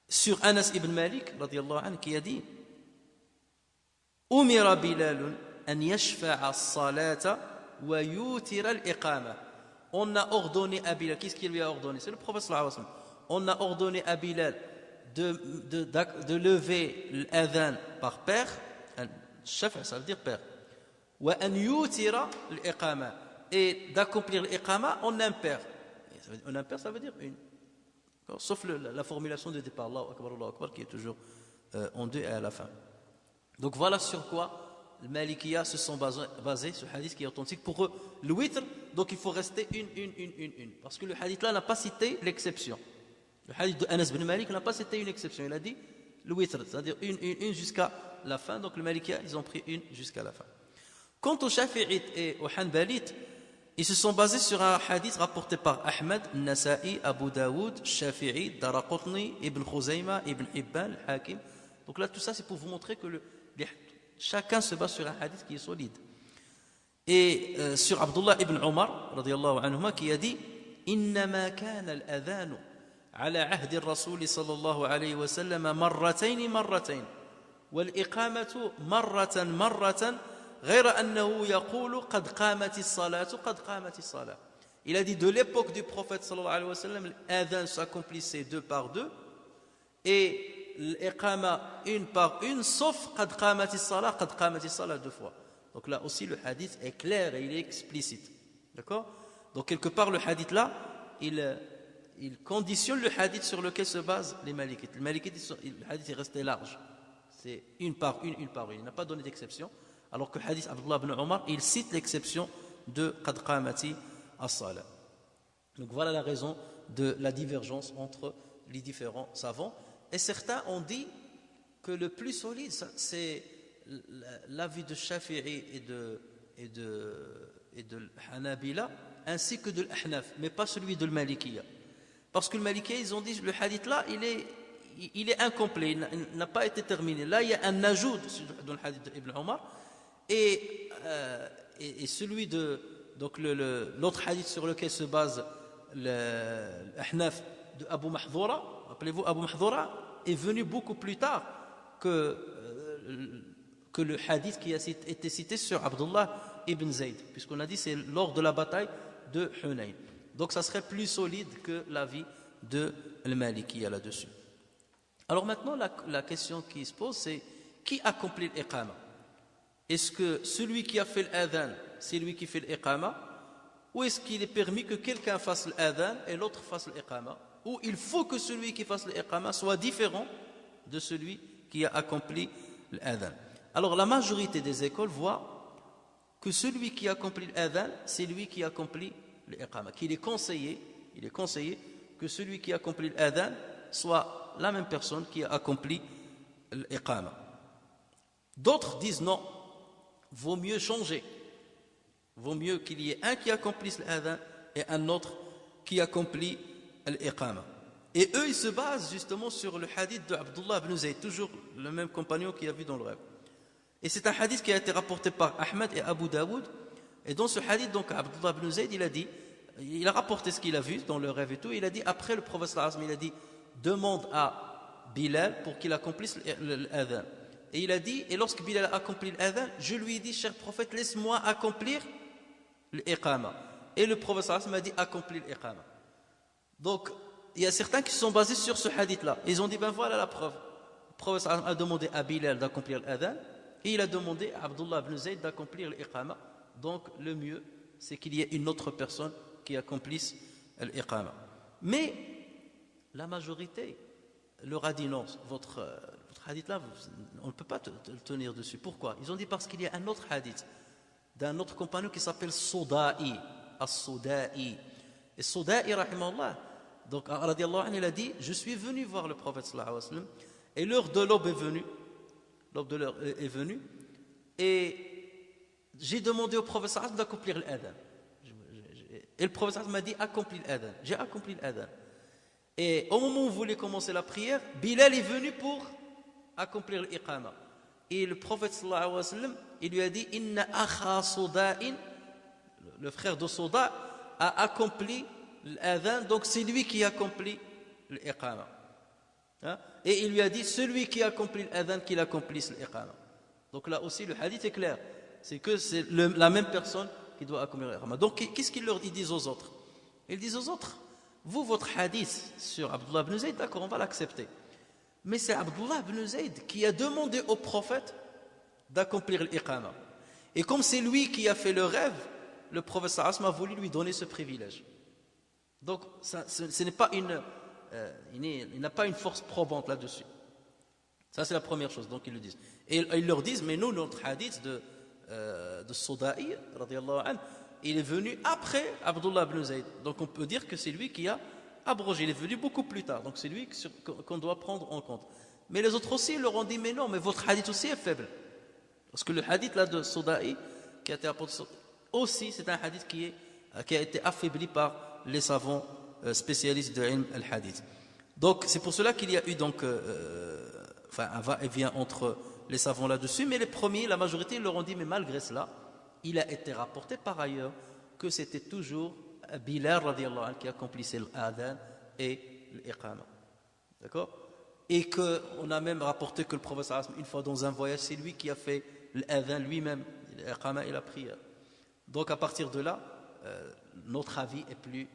Sur Anas ibn Malik, radiyallahu anhu, qui a dit Umira Bilal an yashfa'a as-salata wa yutira al-iqama. On a ordonné à Bilal, qu'est-ce qu'il lui a ordonné? C'est le prophète sallallahu alayhi wa sallam. On a ordonné à Bilal de lever l'adhan par paire. Shafa, ça veut dire paire. Wa an yutira al-iqama. Et d'accomplir l'iqama en impair. En impair, ça veut dire une. Sauf la formulation de départ, Allahu Akbar, qui est toujours en deux et à la fin. Donc voilà sur quoi les Malikiya se sont basés, ce hadith qui est authentique. Pour eux, le witr, donc il faut rester une. Parce que le hadith là n'a pas cité l'exception. Le hadith de Anas bin Malik n'a pas cité une exception. Il a dit le witr, c'est-à-dire une jusqu'à la fin. Donc les Malikiya, ils ont pris une jusqu'à la fin. Quant aux Shafi'ites et aux Hanbalites, ils se sont basés sur un hadith rapporté par Ahmed, Nasa'i, Abu Daoud, Shafi'i, Daraqutni, Ibn Khuzayma, Ibn Hibban, Hakim. Donc là, tout ça, c'est pour vous montrer que chacun se base sur un hadith qui est solide. Et sur Abdullah ibn Omar, radiyallahu anhuma, qui a dit Innama kana al-adhanu ala ahdi al-Rasul sallallahu alayhi wa sallam marratayn, wal-iqamatu marratan, غير أنه يقول قد قامت الصلاة. Il a dit de l'époque du prophète sallallahu alayhi wa sallam, l'adhan s'accomplissait 2 par 2 et l'iqama 1 par 1, sauf قد قامت الصلاة 2 fois. Donc là aussi le hadith est clair et il est explicite. D'accord? Donc quelque part le hadith là, il conditionne le hadith sur lequel se basent les Malikites. Les Malikites, le hadith est resté large. C'est 1 par 1. Il n'a pas donné d'exception. Alors que le hadith Abdullah ibn Omar, il cite l'exception de Qad qamati as-salah. Donc voilà la raison de la divergence entre les différents savants. Et certains ont dit que le plus solide, c'est l'avis de Shafi'i et de Hanabila, ainsi que de l'Ahnaf, mais pas celui de l'Malikiya. Parce que le Malikiya, ils ont dit le hadith là, il est incomplet, il n'a pas été terminé. Là, il y a un ajout dans le hadith d'Ibn Omar. Et celui de donc l'autre hadith sur lequel se base l'Ahnaf de Abu Mahdhoura, rappelez-vous, Abu Mahdhoura est venu beaucoup plus tard que le hadith qui a été cité sur Abdullah ibn Zayd, puisqu'on a dit c'est lors de la bataille de Hunayn. Donc ça serait plus solide que l'avis de al-Malikiyya là-dessus. Alors maintenant la question qui se pose, c'est qui accomplit l'iqama? Est-ce que celui qui a fait l'adhan, c'est lui qui fait l'iqama? Ou est-ce qu'il est permis que quelqu'un fasse l'adhan et l'autre fasse l'iqama? Ou il faut que celui qui fasse l'iqama soit différent de celui qui a accompli l'adhan? Alors la majorité des écoles voient que celui qui accomplit l'adhan, c'est lui qui accomplit l'iqama. Qu'il est conseillé que celui qui accomplit l'adhan soit la même personne qui a accompli l'iqama. D'autres disent non. Vaut mieux changer. Vaut mieux qu'il y ait un qui accomplisse l'adhan et un autre qui accomplit l'iqama. Et eux, ils se basent justement sur le hadith de Abdullah ibn Zayd, toujours le même compagnon qui a vu dans le rêve. Et c'est un hadith qui a été rapporté par Ahmed et Abu Daoud. Et dans ce hadith, donc, Abdullah ibn Zayd, il a rapporté ce qu'il a vu dans le rêve et tout. Il a dit, après le prophète sallallahu alayhi wa sallam, il a dit, demande à Bilal pour qu'il accomplisse l'adhan. Et il a dit, et lorsque Bilal a accompli l'adhan, je lui ai dit, cher prophète, laisse-moi accomplir l'iqama. Et le prophète sallallahu alayhi wa sallam a dit, accomplis l'iqama. Donc, il y a certains qui se sont basés sur ce hadith-là. Ils ont dit, ben voilà la preuve. Le prophète sallallahu alayhi wa sallam a demandé à Bilal d'accomplir l'adhan, et il a demandé à Abdullah ibn Zayd d'accomplir l'iqama. Donc, le mieux, c'est qu'il y ait une autre personne qui accomplisse l'iqama. Mais, la majorité leur a dit non, votre votre hadith là, on ne peut pas le tenir dessus. Pourquoi? Ils ont dit parce qu'il y a un autre hadith d'un autre compagnon qui s'appelle Soda'i, As-Soda'i. Et Soda'i, rahimahullah, donc radiallahu anhu, il a dit, je suis venu voir le prophète sallallahu alayhi wa sallam, et l'heure de l'aube est venue, l'aube de l'heure est venue, et j'ai demandé au prophète sallallahu alayhi wa sallam d'accomplir l'adhan. Et le prophète sallallahu alayhi wa sallam m'a dit, accomplis l'adhan. J'ai accompli l'adhan. Et au moment où vous voulez commencer la prière, Bilal est venu pour accomplir l'iqama. Et le prophète sallallahu alayhi wa sallam, il lui a dit, Inna akha Soda'in, le frère de Soda, a accompli l'adhan, donc c'est lui qui accomplit l'iqama. Hein? Et il lui a dit, celui qui accomplit l'adhan, qu'il accomplisse l'iqama. Donc là aussi, le hadith est clair. C'est que c'est la même personne qui doit accomplir l'iqama. Donc qu'est-ce qu'ils disent aux autres? Ils disent aux autres, vous, votre hadith sur Abdullah ibn Zayd, d'accord, on va l'accepter. Mais c'est Abdullah ibn Zayd qui a demandé au prophète d'accomplir l'iqama. Et comme c'est lui qui a fait le rêve, le prophète sallallahu alayhi wa sallam a voulu lui donner ce privilège. Donc ce n'est pas il n'a pas une force probante là-dessus. Ça c'est la première chose, donc ils le disent. Et ils leur disent, mais nous, notre hadith de Soda'i, radiyallahu anhu, il est venu après Abdullah ibn Zayd. Donc on peut dire que c'est lui qui a abrogé. Il est venu beaucoup plus tard. Donc c'est lui qu'on doit prendre en compte. Mais les autres aussi, ils leur ont dit, mais non, mais votre hadith aussi est faible. Parce que le hadith là de Soda'i, qui a été apporté aussi, c'est un hadith qui a été affaibli par les savants spécialistes de l'ilm al-hadith. Donc c'est pour cela qu'il y a eu donc, un va-et-vient entre les savants là-dessus. Mais les premiers, la majorité, ils leur ont dit, mais malgré cela, il a été rapporté par ailleurs que c'était toujours Bilal radiallahu anhu qui accomplissait l'adhan et l'iqama. D'accord? Et qu'on a même rapporté que le prophète sallallahu alayhi wa sallam, une fois dans un voyage, c'est lui qui a fait l'adhan lui-même, l'iqama et la prière. Donc à partir de là, notre avis est plus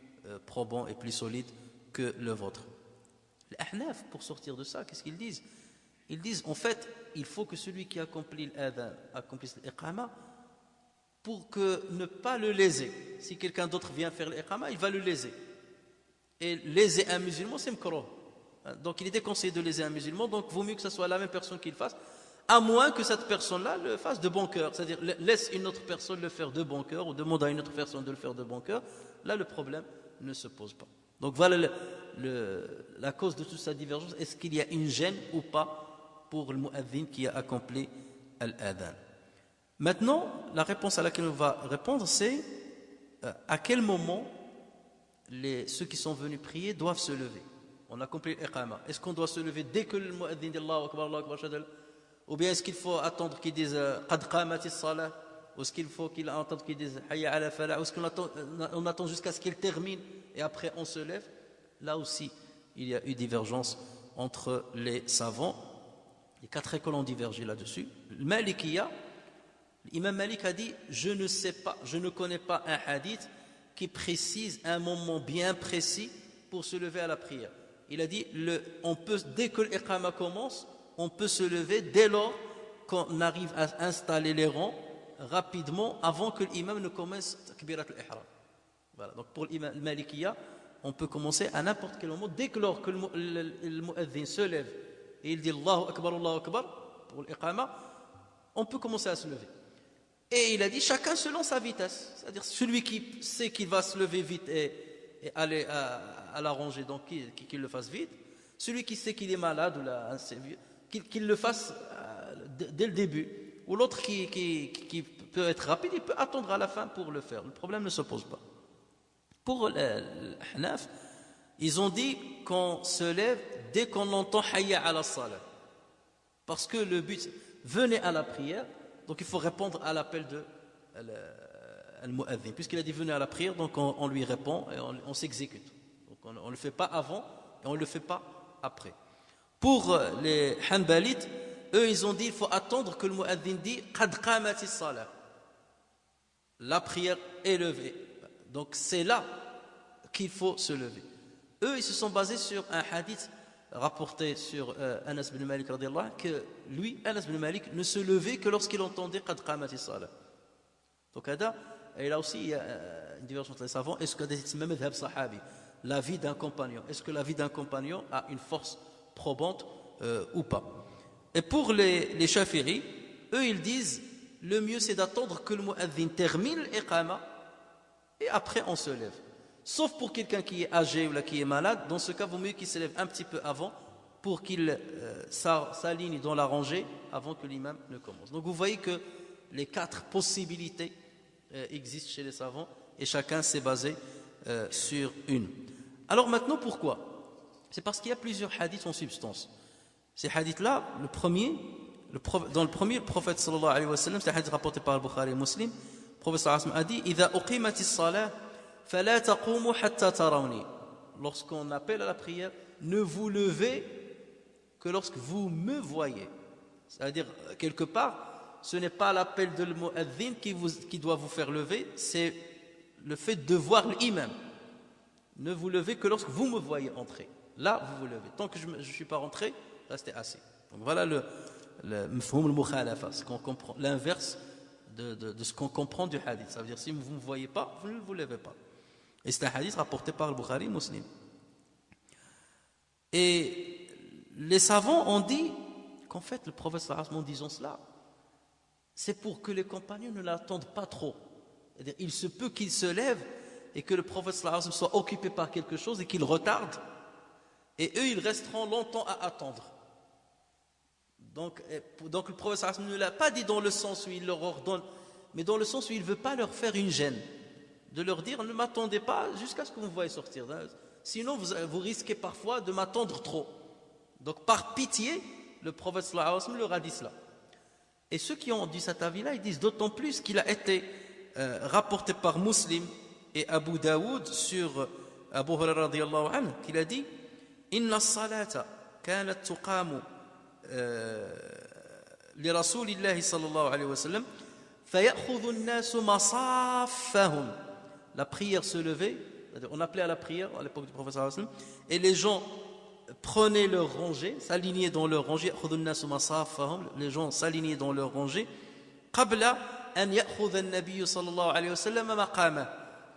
probant et plus solide que le vôtre. Les Ahnaf, pour sortir de ça, qu'est-ce qu'ils disent? Ils disent, en fait, il faut que celui qui accomplit l'adhan accomplisse l'iqama pour que ne pas le léser. Si quelqu'un d'autre vient faire l'iqama, il va le léser. Et léser un musulman, c'est mkruh. Donc il est déconseillé de léser un musulman, donc il vaut mieux que ce soit la même personne qui le fasse, à moins que cette personne-là le fasse de bon cœur. C'est-à-dire, laisse une autre personne le faire de bon cœur, ou demande à une autre personne de le faire de bon cœur. Là, le problème ne se pose pas. Donc voilà la cause de toute sa divergence. Est-ce qu'il y a une gêne ou pas pour le mu'adhin qui a accompli l'adhan? Maintenant, la réponse à laquelle on va répondre, c'est à quel moment ceux qui sont venus prier doivent se lever. On a compris l'iqama. Est-ce qu'on doit se lever dès que le mu'adhin dit Allahu Akbar, Allahu Akbar, Shadal? Ou bien est-ce qu'il faut attendre qu'ils disent Qad qamatis salah? Ou est-ce qu'il faut qu'il attende qu'ils disent Hayya ala falah? Ou est-ce qu'on attend jusqu'à ce qu'ils terminent et après on se lève? Là aussi, il y a eu divergence entre les savants. Les 4 écoles ont divergé là-dessus. Le Malikiya, l'imam Malik a dit, je ne connais pas un hadith qui précise un moment bien précis pour se lever à la prière. Il a dit, dès que l'iqama commence, on peut se lever dès lors qu'on arrive à installer les rangs rapidement avant que l'imam ne commence takbirat al-ihram. Voilà. Donc pour l'imam Malikiya, on peut commencer à n'importe quel moment, dès que le mu'adhin se lève et il dit Allahu Akbar pour l'iqama, on peut commencer à se lever. Et il a dit chacun selon sa vitesse. C'est-à-dire celui qui sait qu'il va se lever vite et aller à la rangée, donc qu'il le fasse vite. Celui qui sait qu'il est malade ou qu'il le fasse dès le début. Ou l'autre qui peut être rapide, il peut attendre à la fin pour le faire. Le problème ne se pose pas. Pour l'Ahnaf, ils ont dit qu'on se lève dès qu'on entend Hayya ala salah. Parce que le but, venez à la prière. Donc il faut répondre à l'appel de al-mu'adhin. Puisqu'il a dit venez à la prière, donc on lui répond et on s'exécute. Donc on ne le fait pas avant et on ne le fait pas après. Pour les Hanbalites, eux ils ont dit il faut attendre que le mu'adhin dit qad qamatis salah. La prière est levée. Donc c'est là qu'il faut se lever. Eux ils se sont basés sur un hadith rapporté sur Anas bin Malik radiyallahu anhu, que lui, Anas bin Malik, ne se levait que lorsqu'il entendait qad qamatis salah. Donc et là aussi il y a une divergence entre les savants. Est-ce que c'est même madhab sahabi, la vie d'un compagnon, est-ce que la vie d'un compagnon a une force probante ou pas? Et pour les Shafi'i, eux ils disent le mieux c'est d'attendre que le mu'adhin termine l'iqama et après on se lève. Sauf pour quelqu'un qui est âgé ou là, qui est malade, dans ce cas, il vaut mieux qu'il se lève un petit peu avant pour qu'il s'aligne dans la rangée avant que l'imam ne commence. Donc vous voyez que les 4 possibilités existent chez les savants et chacun s'est basé sur une. Alors maintenant, pourquoi? C'est parce qu'il y a plusieurs hadiths en substance. Ces hadiths-là, dans le premier, le prophète sallallahu alayhi wa sallam, c'est un hadith rapporté par Al-Bukhari et Muslim, le prophète sallallahu alayhi wa sallam a dit « Idha uqimatis salah, fala taqumu hatta tarawni » Lorsqu'on appelle à la prière, ne vous levez que lorsque vous me voyez. C'est-à-dire, quelque part, ce n'est pas l'appel de l'mu'adhin qui doit vous faire lever, c'est le fait de voir l'imam. Ne vous levez que lorsque vous me voyez entrer. Là, vous vous levez. Tant que je ne suis pas rentré, restez assis. Donc voilà le mafhoum al-mukhalafa, l'inverse de ce qu'on comprend du hadith. Ça veut dire si vous ne me voyez pas, vous ne vous levez pas. Et c'est un hadith rapporté par le Bukhari Muslim. Et les savants ont dit qu'en fait le prophète sallallahu alayhi wa sallam, en disant cela, c'est pour que les compagnons ne l'attendent pas trop. C'est-à-dire, il se peut qu'il se lève et que le prophète sallallahu alayhi wa sallam soit occupé par quelque chose et qu'il retarde. Et eux, ils resteront longtemps à attendre. Donc le prophète sallallahu alayhi wa sallam ne l'a pas dit dans le sens où il leur ordonne, mais dans le sens où il ne veut pas leur faire une gêne. De leur dire, ne m'attendez pas jusqu'à ce que vous me voyez sortir. Sinon, vous risquez parfois de m'attendre trop. Donc par pitié, le prophète sallallahu alayhi wa sallam leur a dit cela. Et ceux qui ont dit cet avis-là, ils disent d'autant plus qu'il a été rapporté par Muslim et Abu Daoud sur Abu Hurairah radiyallahu anhu, qu'il a dit Inna as-salata kanat tuqamu li rasulillahi sallallahu alayhi wa sallam fayakhudhu an-nasu masaffahum. La prière se levait, on appelait à la prière à l'époque du prophète sallallahu alayhi wa sallam, et les gens prenaient leur rangée, s'alignaient dans leur rangée, les gens s'alignaient dans leur rangée,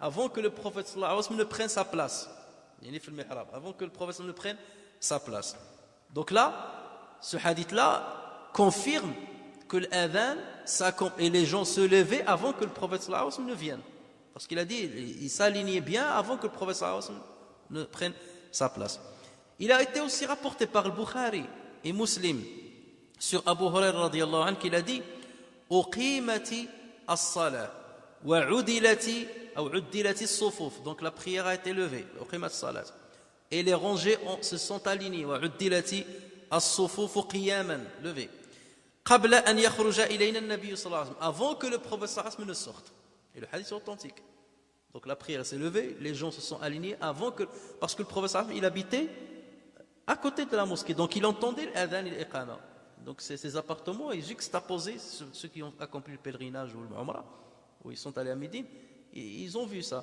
avant que le prophète sallallahu alayhi wa sallam ne prenne sa place. Avant que le prophète ne prenne sa place. Donc là, ce hadith-là confirme que l'adhan et les gens se levaient avant que le prophète sallallahu alayhi wa sallam ne vienne. Parce qu'il a dit, il s'alignait bien avant que le prophète sallallahu alayhi wa sallam ne prenne sa place. Il a été aussi rapporté par le Bukhari et Muslim sur Abu Hurairah radiyallahu anhu qu'il a dit uqimati as-salah wa udilati as-sufuf. Donc la prière a été levée, uqimati as-salat, et les rangées se sont alignées, wa udilati as-sufuf qiyaman, levées, qabla an yakhruja ilayna an-nabiy sallallahu alayhi wa sallam, avant que le prophète sallallahu alayhi wa sallam ne sorte. Et le hadith est authentique. Donc la prière s'est levée, les gens se sont alignés parce que le prophète sallallahu alayhi wa sallam, il habitait à côté de la mosquée, donc il entendait l'adhan et l'iqama. Donc ces appartements, ils juxtaposaient ceux qui ont accompli le pèlerinage ou le umrah, où ils sont allés à Médine, ils ont vu ça.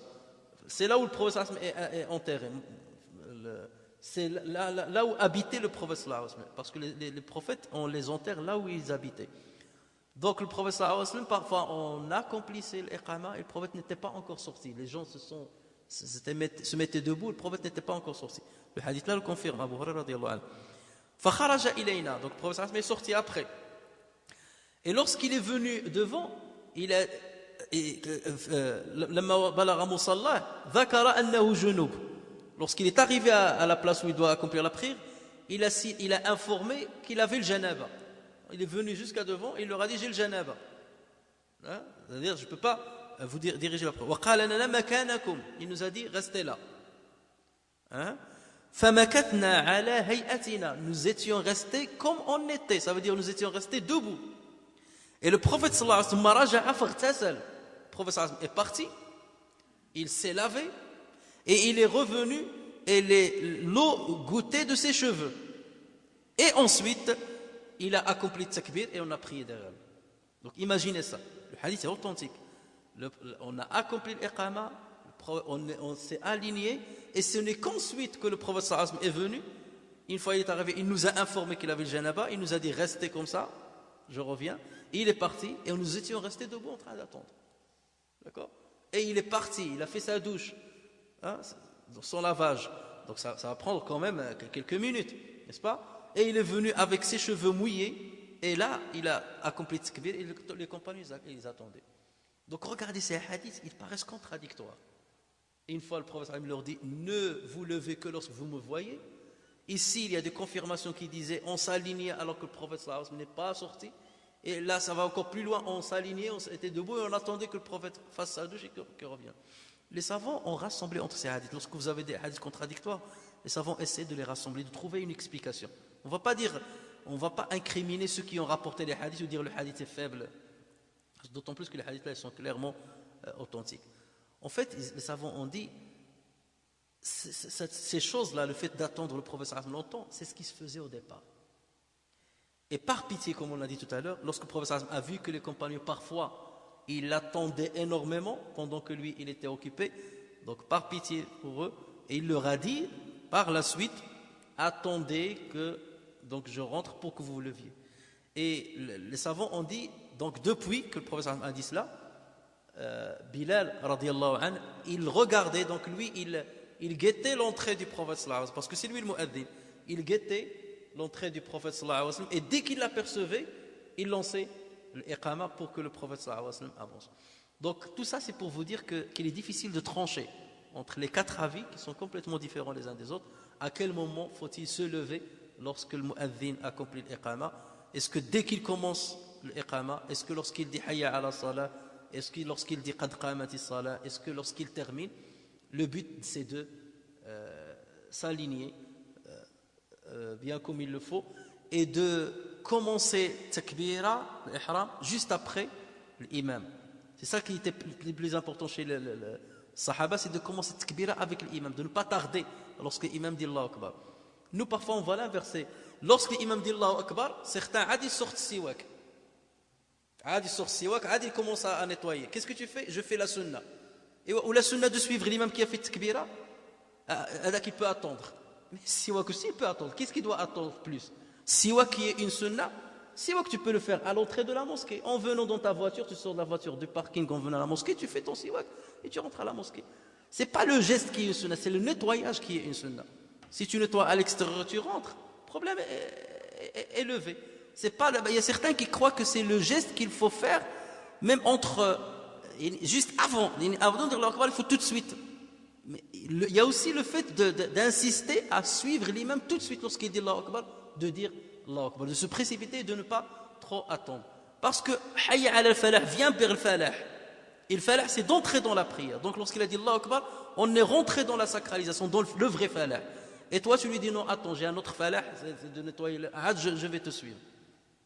C'est là où le prophète est enterré. C'est là où habitait le prophète, parce que les prophètes, on les enterre là où ils habitaient. Donc le prophète, parfois on accomplissait l'iqama et le prophète n'était pas encore sorti. Les gens se mettaient debout, le prophète n'était pas encore sorti. Le hadith là le confirme, Abu Hurairah radiyallahu anhu. Fakharaja ilayna, donc le prophète est sorti après. Et lorsqu'il est venu devant, lorsqu'il est arrivé à la place où il doit accomplir la prière, il a informé qu'il avait le janaba. Il est venu jusqu'à devant et il leur a dit j'ai le janaba. C'est-à-dire je ne peux pas vous diriger la prière. Il nous a dit restez là. Nous étions restés comme on était, ça veut dire nous étions restés debout. Et le prophète sallallahu alayhi wa sallam, le prophète sallallahu alayhi wa sallam est parti, il s'est lavé et il est revenu et l'eau goûtait de ses cheveux. Et ensuite, il a accompli le takbir et on a prié derrière lui. Donc imaginez ça, le hadith est authentique. On a accompli l'iqama, on s'est aligné et ce n'est qu'ensuite que le prophète sallallahu alayhi wa sallam est venu. Une fois il est arrivé, il nous a informé qu'il avait le janaba, il nous a dit restez comme ça, je reviens. Il est parti et nous étions restés debout en train d'attendre. D'accord? Et il est parti, il a fait sa douche, son lavage. Donc ça va prendre quand même quelques minutes, n'est-ce pas? et il est venu avec ses cheveux mouillés, et là, il a accompli le takbir, et les compagnons, ils attendaient. Donc regardez ces hadiths, ils paraissent contradictoires. Et une fois, le prophète leur dit, ne vous levez que lorsque vous me voyez. Ici, il y a des confirmations qui disaient, on s'alignait alors que le prophète n'est pas sorti. Et là, ça va encore plus loin, on s'alignait, on était debout et on attendait que le prophète fasse sa douche et qu'il revienne. Les savants ont rassemblé entre ces hadiths. Lorsque vous avez des hadiths contradictoires, les savants essaient de les rassembler, de trouver une explication. On ne va pas incriminer ceux qui ont rapporté les hadiths ou dire le hadith est faible. D'autant plus que les hadiths là, ils sont clairement authentiques. En fait, les savants ont dit, ces choses-là, le fait d'attendre le prophète longtemps, c'est ce qui se faisait au départ. Et par pitié, comme on l'a dit tout à l'heure, lorsque le prophète a vu que les compagnons, parfois, ils l'attendaient énormément pendant que lui, il était occupé, donc par pitié pour eux, et il leur a dit, par la suite, attendez que donc, je rentre pour que vous vous leviez. Et les savants ont dit, donc depuis que le prophète a dit cela, Bilal, radiallahu anhu, il regardait, donc lui, il guettait l'entrée du prophète, parce que c'est lui le mu'adhin, il guettait l'entrée du prophète et dès qu'il l'apercevait, il lançait l'iqama pour que le prophète avance. Donc tout ça c'est pour vous dire qu'il est difficile de trancher entre les quatre avis qui sont complètement différents les uns des autres. À quel moment faut-il se lever lorsque le mu'adhin accomplit l'iqama? Est-ce que dès qu'il commence l'iqama? Est-ce que lorsqu'il dit hayya ala salah? Est-ce que lorsqu'il dit qad qamati salah? Est-ce que lorsqu'il termine? Le but c'est de s'aligner bien comme il le faut et de commencer takbira, l'ihram, juste après l'imam. C'est ça qui était le plus important chez le sahaba, c'est de commencer takbira avec l'imam, de ne pas tarder lorsque l'imam dit Allahu Akbar. Nous parfois on va l'inverser. Lorsque l'imam dit Allahu Akbar, certains hadis sortent siwak. Hadis sort siwak, hadis commence à nettoyer. Qu'est-ce que tu fais? Je fais la sunna. Ou la sunna de suivre l'imam qui a fait takbira, qui peut attendre. Mais siwak aussi il peut attendre. Qu'est-ce qu'il doit attendre plus? Siwak qui est une sunna, siwak tu peux le faire à l'entrée de la mosquée. En venant dans ta voiture, tu sors de la voiture du parking, en venant à la mosquée, tu fais ton siwak et tu rentres à la mosquée. C'est pas le geste qui est une sunna, c'est le nettoyage qui est une sunna. Si tu nettoies à l'extérieur, tu rentres, le problème est levé. C'est pas, il y a certains qui croient que c'est le geste qu'il faut faire, même juste avant de dire Allahu Akbar, il faut tout de suite. Mais il y a aussi le fait d'insister à suivre l'imam tout de suite lorsqu'il dit Allahu Akbar, de dire Allahu Akbar, de se précipiter et de ne pas trop attendre. Parce que hayya ala al-falah vient vers le falah. Et le falah c'est d'entrer dans la prière. Donc lorsqu'il a dit Allahu Akbar, on est rentré dans la sacralisation, dans le vrai falah. Et toi tu lui dis non, attends, j'ai un autre falah, c'est de nettoyer le hajj, je vais te suivre.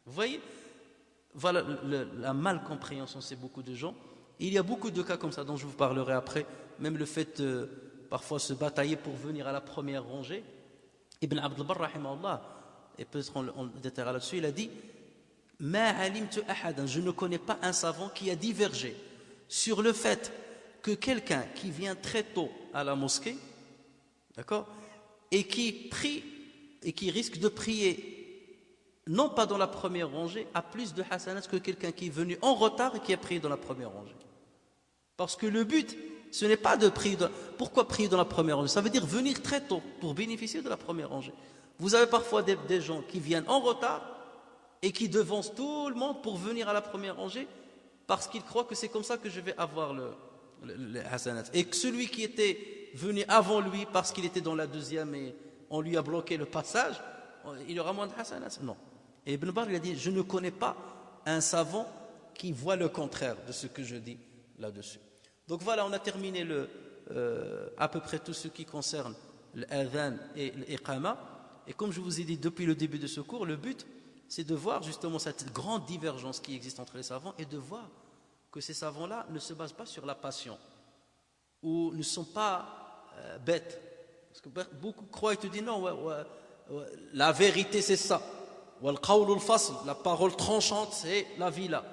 Vous voyez? Voilà la malcompréhension, c'est beaucoup de gens. Il y a beaucoup de cas comme ça dont je vous parlerai après. Même le fait de parfois se batailler pour venir à la première rangée. Ibn Abd al-Barr, rahimahullah, et peut-être on déterra là-dessus, il a dit Ma alimtu ahadan, je ne connais pas un savant qui a divergé sur le fait que quelqu'un qui vient très tôt à la mosquée, d'accord, et qui prie et qui risque de prier non pas dans la première rangée, a plus de hasanat que quelqu'un qui est venu en retard et qui a prié dans la première rangée. Parce que le but, ce n'est pas de prier. Pourquoi prier dans la première rangée? Ça veut dire venir très tôt pour bénéficier de la première rangée. Vous avez parfois des gens qui viennent en retard et qui devancent tout le monde pour venir à la première rangée parce qu'ils croient que c'est comme ça que je vais avoir le hasanat. Et que celui qui était venu avant lui parce qu'il était dans la deuxième et on lui a bloqué le passage, il aura moins de hasanat. Non. Et Ibn Barr il a dit, je ne connais pas un savant qui voit le contraire de ce que je dis là-dessus. Donc voilà, on a terminé à peu près tout ce qui concerne l'adhan et l'iqama. Et comme je vous ai dit depuis le début de ce cours, le but, c'est de voir justement cette grande divergence qui existe entre les savants et de voir que ces savants-là ne se basent pas sur la passion ou ne sont pas bêtes. Parce que beaucoup croient et te disent non, la vérité c'est ça. La parole tranchante, c'est la vie là.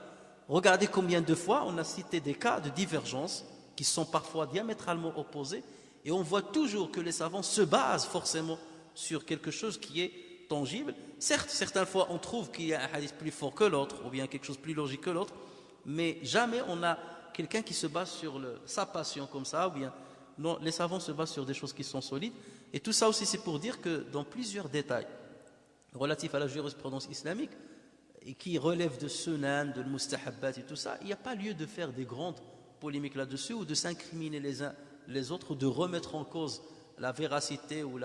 Regardez combien de fois on a cité des cas de divergence qui sont parfois diamétralement opposés et on voit toujours que les savants se basent forcément sur quelque chose qui est tangible. Certes, certaines fois on trouve qu'il y a un hadith plus fort que l'autre ou bien quelque chose de plus logique que l'autre, mais jamais on a quelqu'un qui se base sur sa passion comme ça ou bien non, les savants se basent sur des choses qui sont solides et tout ça aussi c'est pour dire que dans plusieurs détails, relatifs à la jurisprudence islamique et qui relèvent de sunan, de mustahabbat et tout ça, il n'y a pas lieu de faire des grandes polémiques là-dessus ou de s'incriminer les uns les autres, de remettre en cause la véracité ou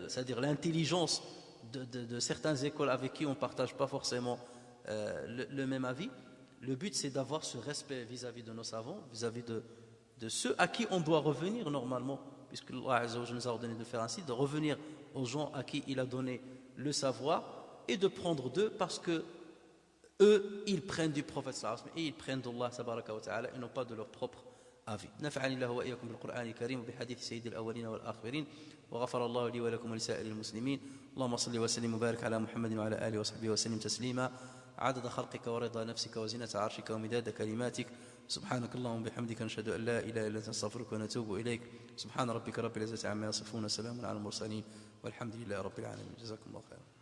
c'est-à-dire l'intelligence de certaines écoles avec qui on ne partage pas forcément le même avis. Le but, c'est d'avoir ce respect vis-à-vis de nos savants, vis-à-vis de ceux à qui on doit revenir normalement, puisque Allah Azza wa Jalla nous a ordonné de faire ainsi, de revenir aux gens à qui il a donné le savoir et de prendre d'eux parce que eux, ils prennent du prophète sallallahu alayhi wa sallam et ils prennent d'Allah tabaraka wa ta'ala et non pas de leur propre avis. نفعني الله وإياكم بالقرآن الكريم وبحديث سيد الأولين والآخرين وغفر الله لي ولكم ولسائر المسلمين اللهم صل وسلم وبارك على محمد وعلى آله وصحبه وسلم تسليما عدد خلقك ورضا نفسك وزنة عرشك ومداد كلماتك سبحانك اللهم وبحمدك نشهد أن لا إله إلا أنت نستغفرك ونتوب إليك سبحان ربك رب العزة عما يصفون وسلام على المرسلين والحمد لله رب العالمين جزاكم الله خيرا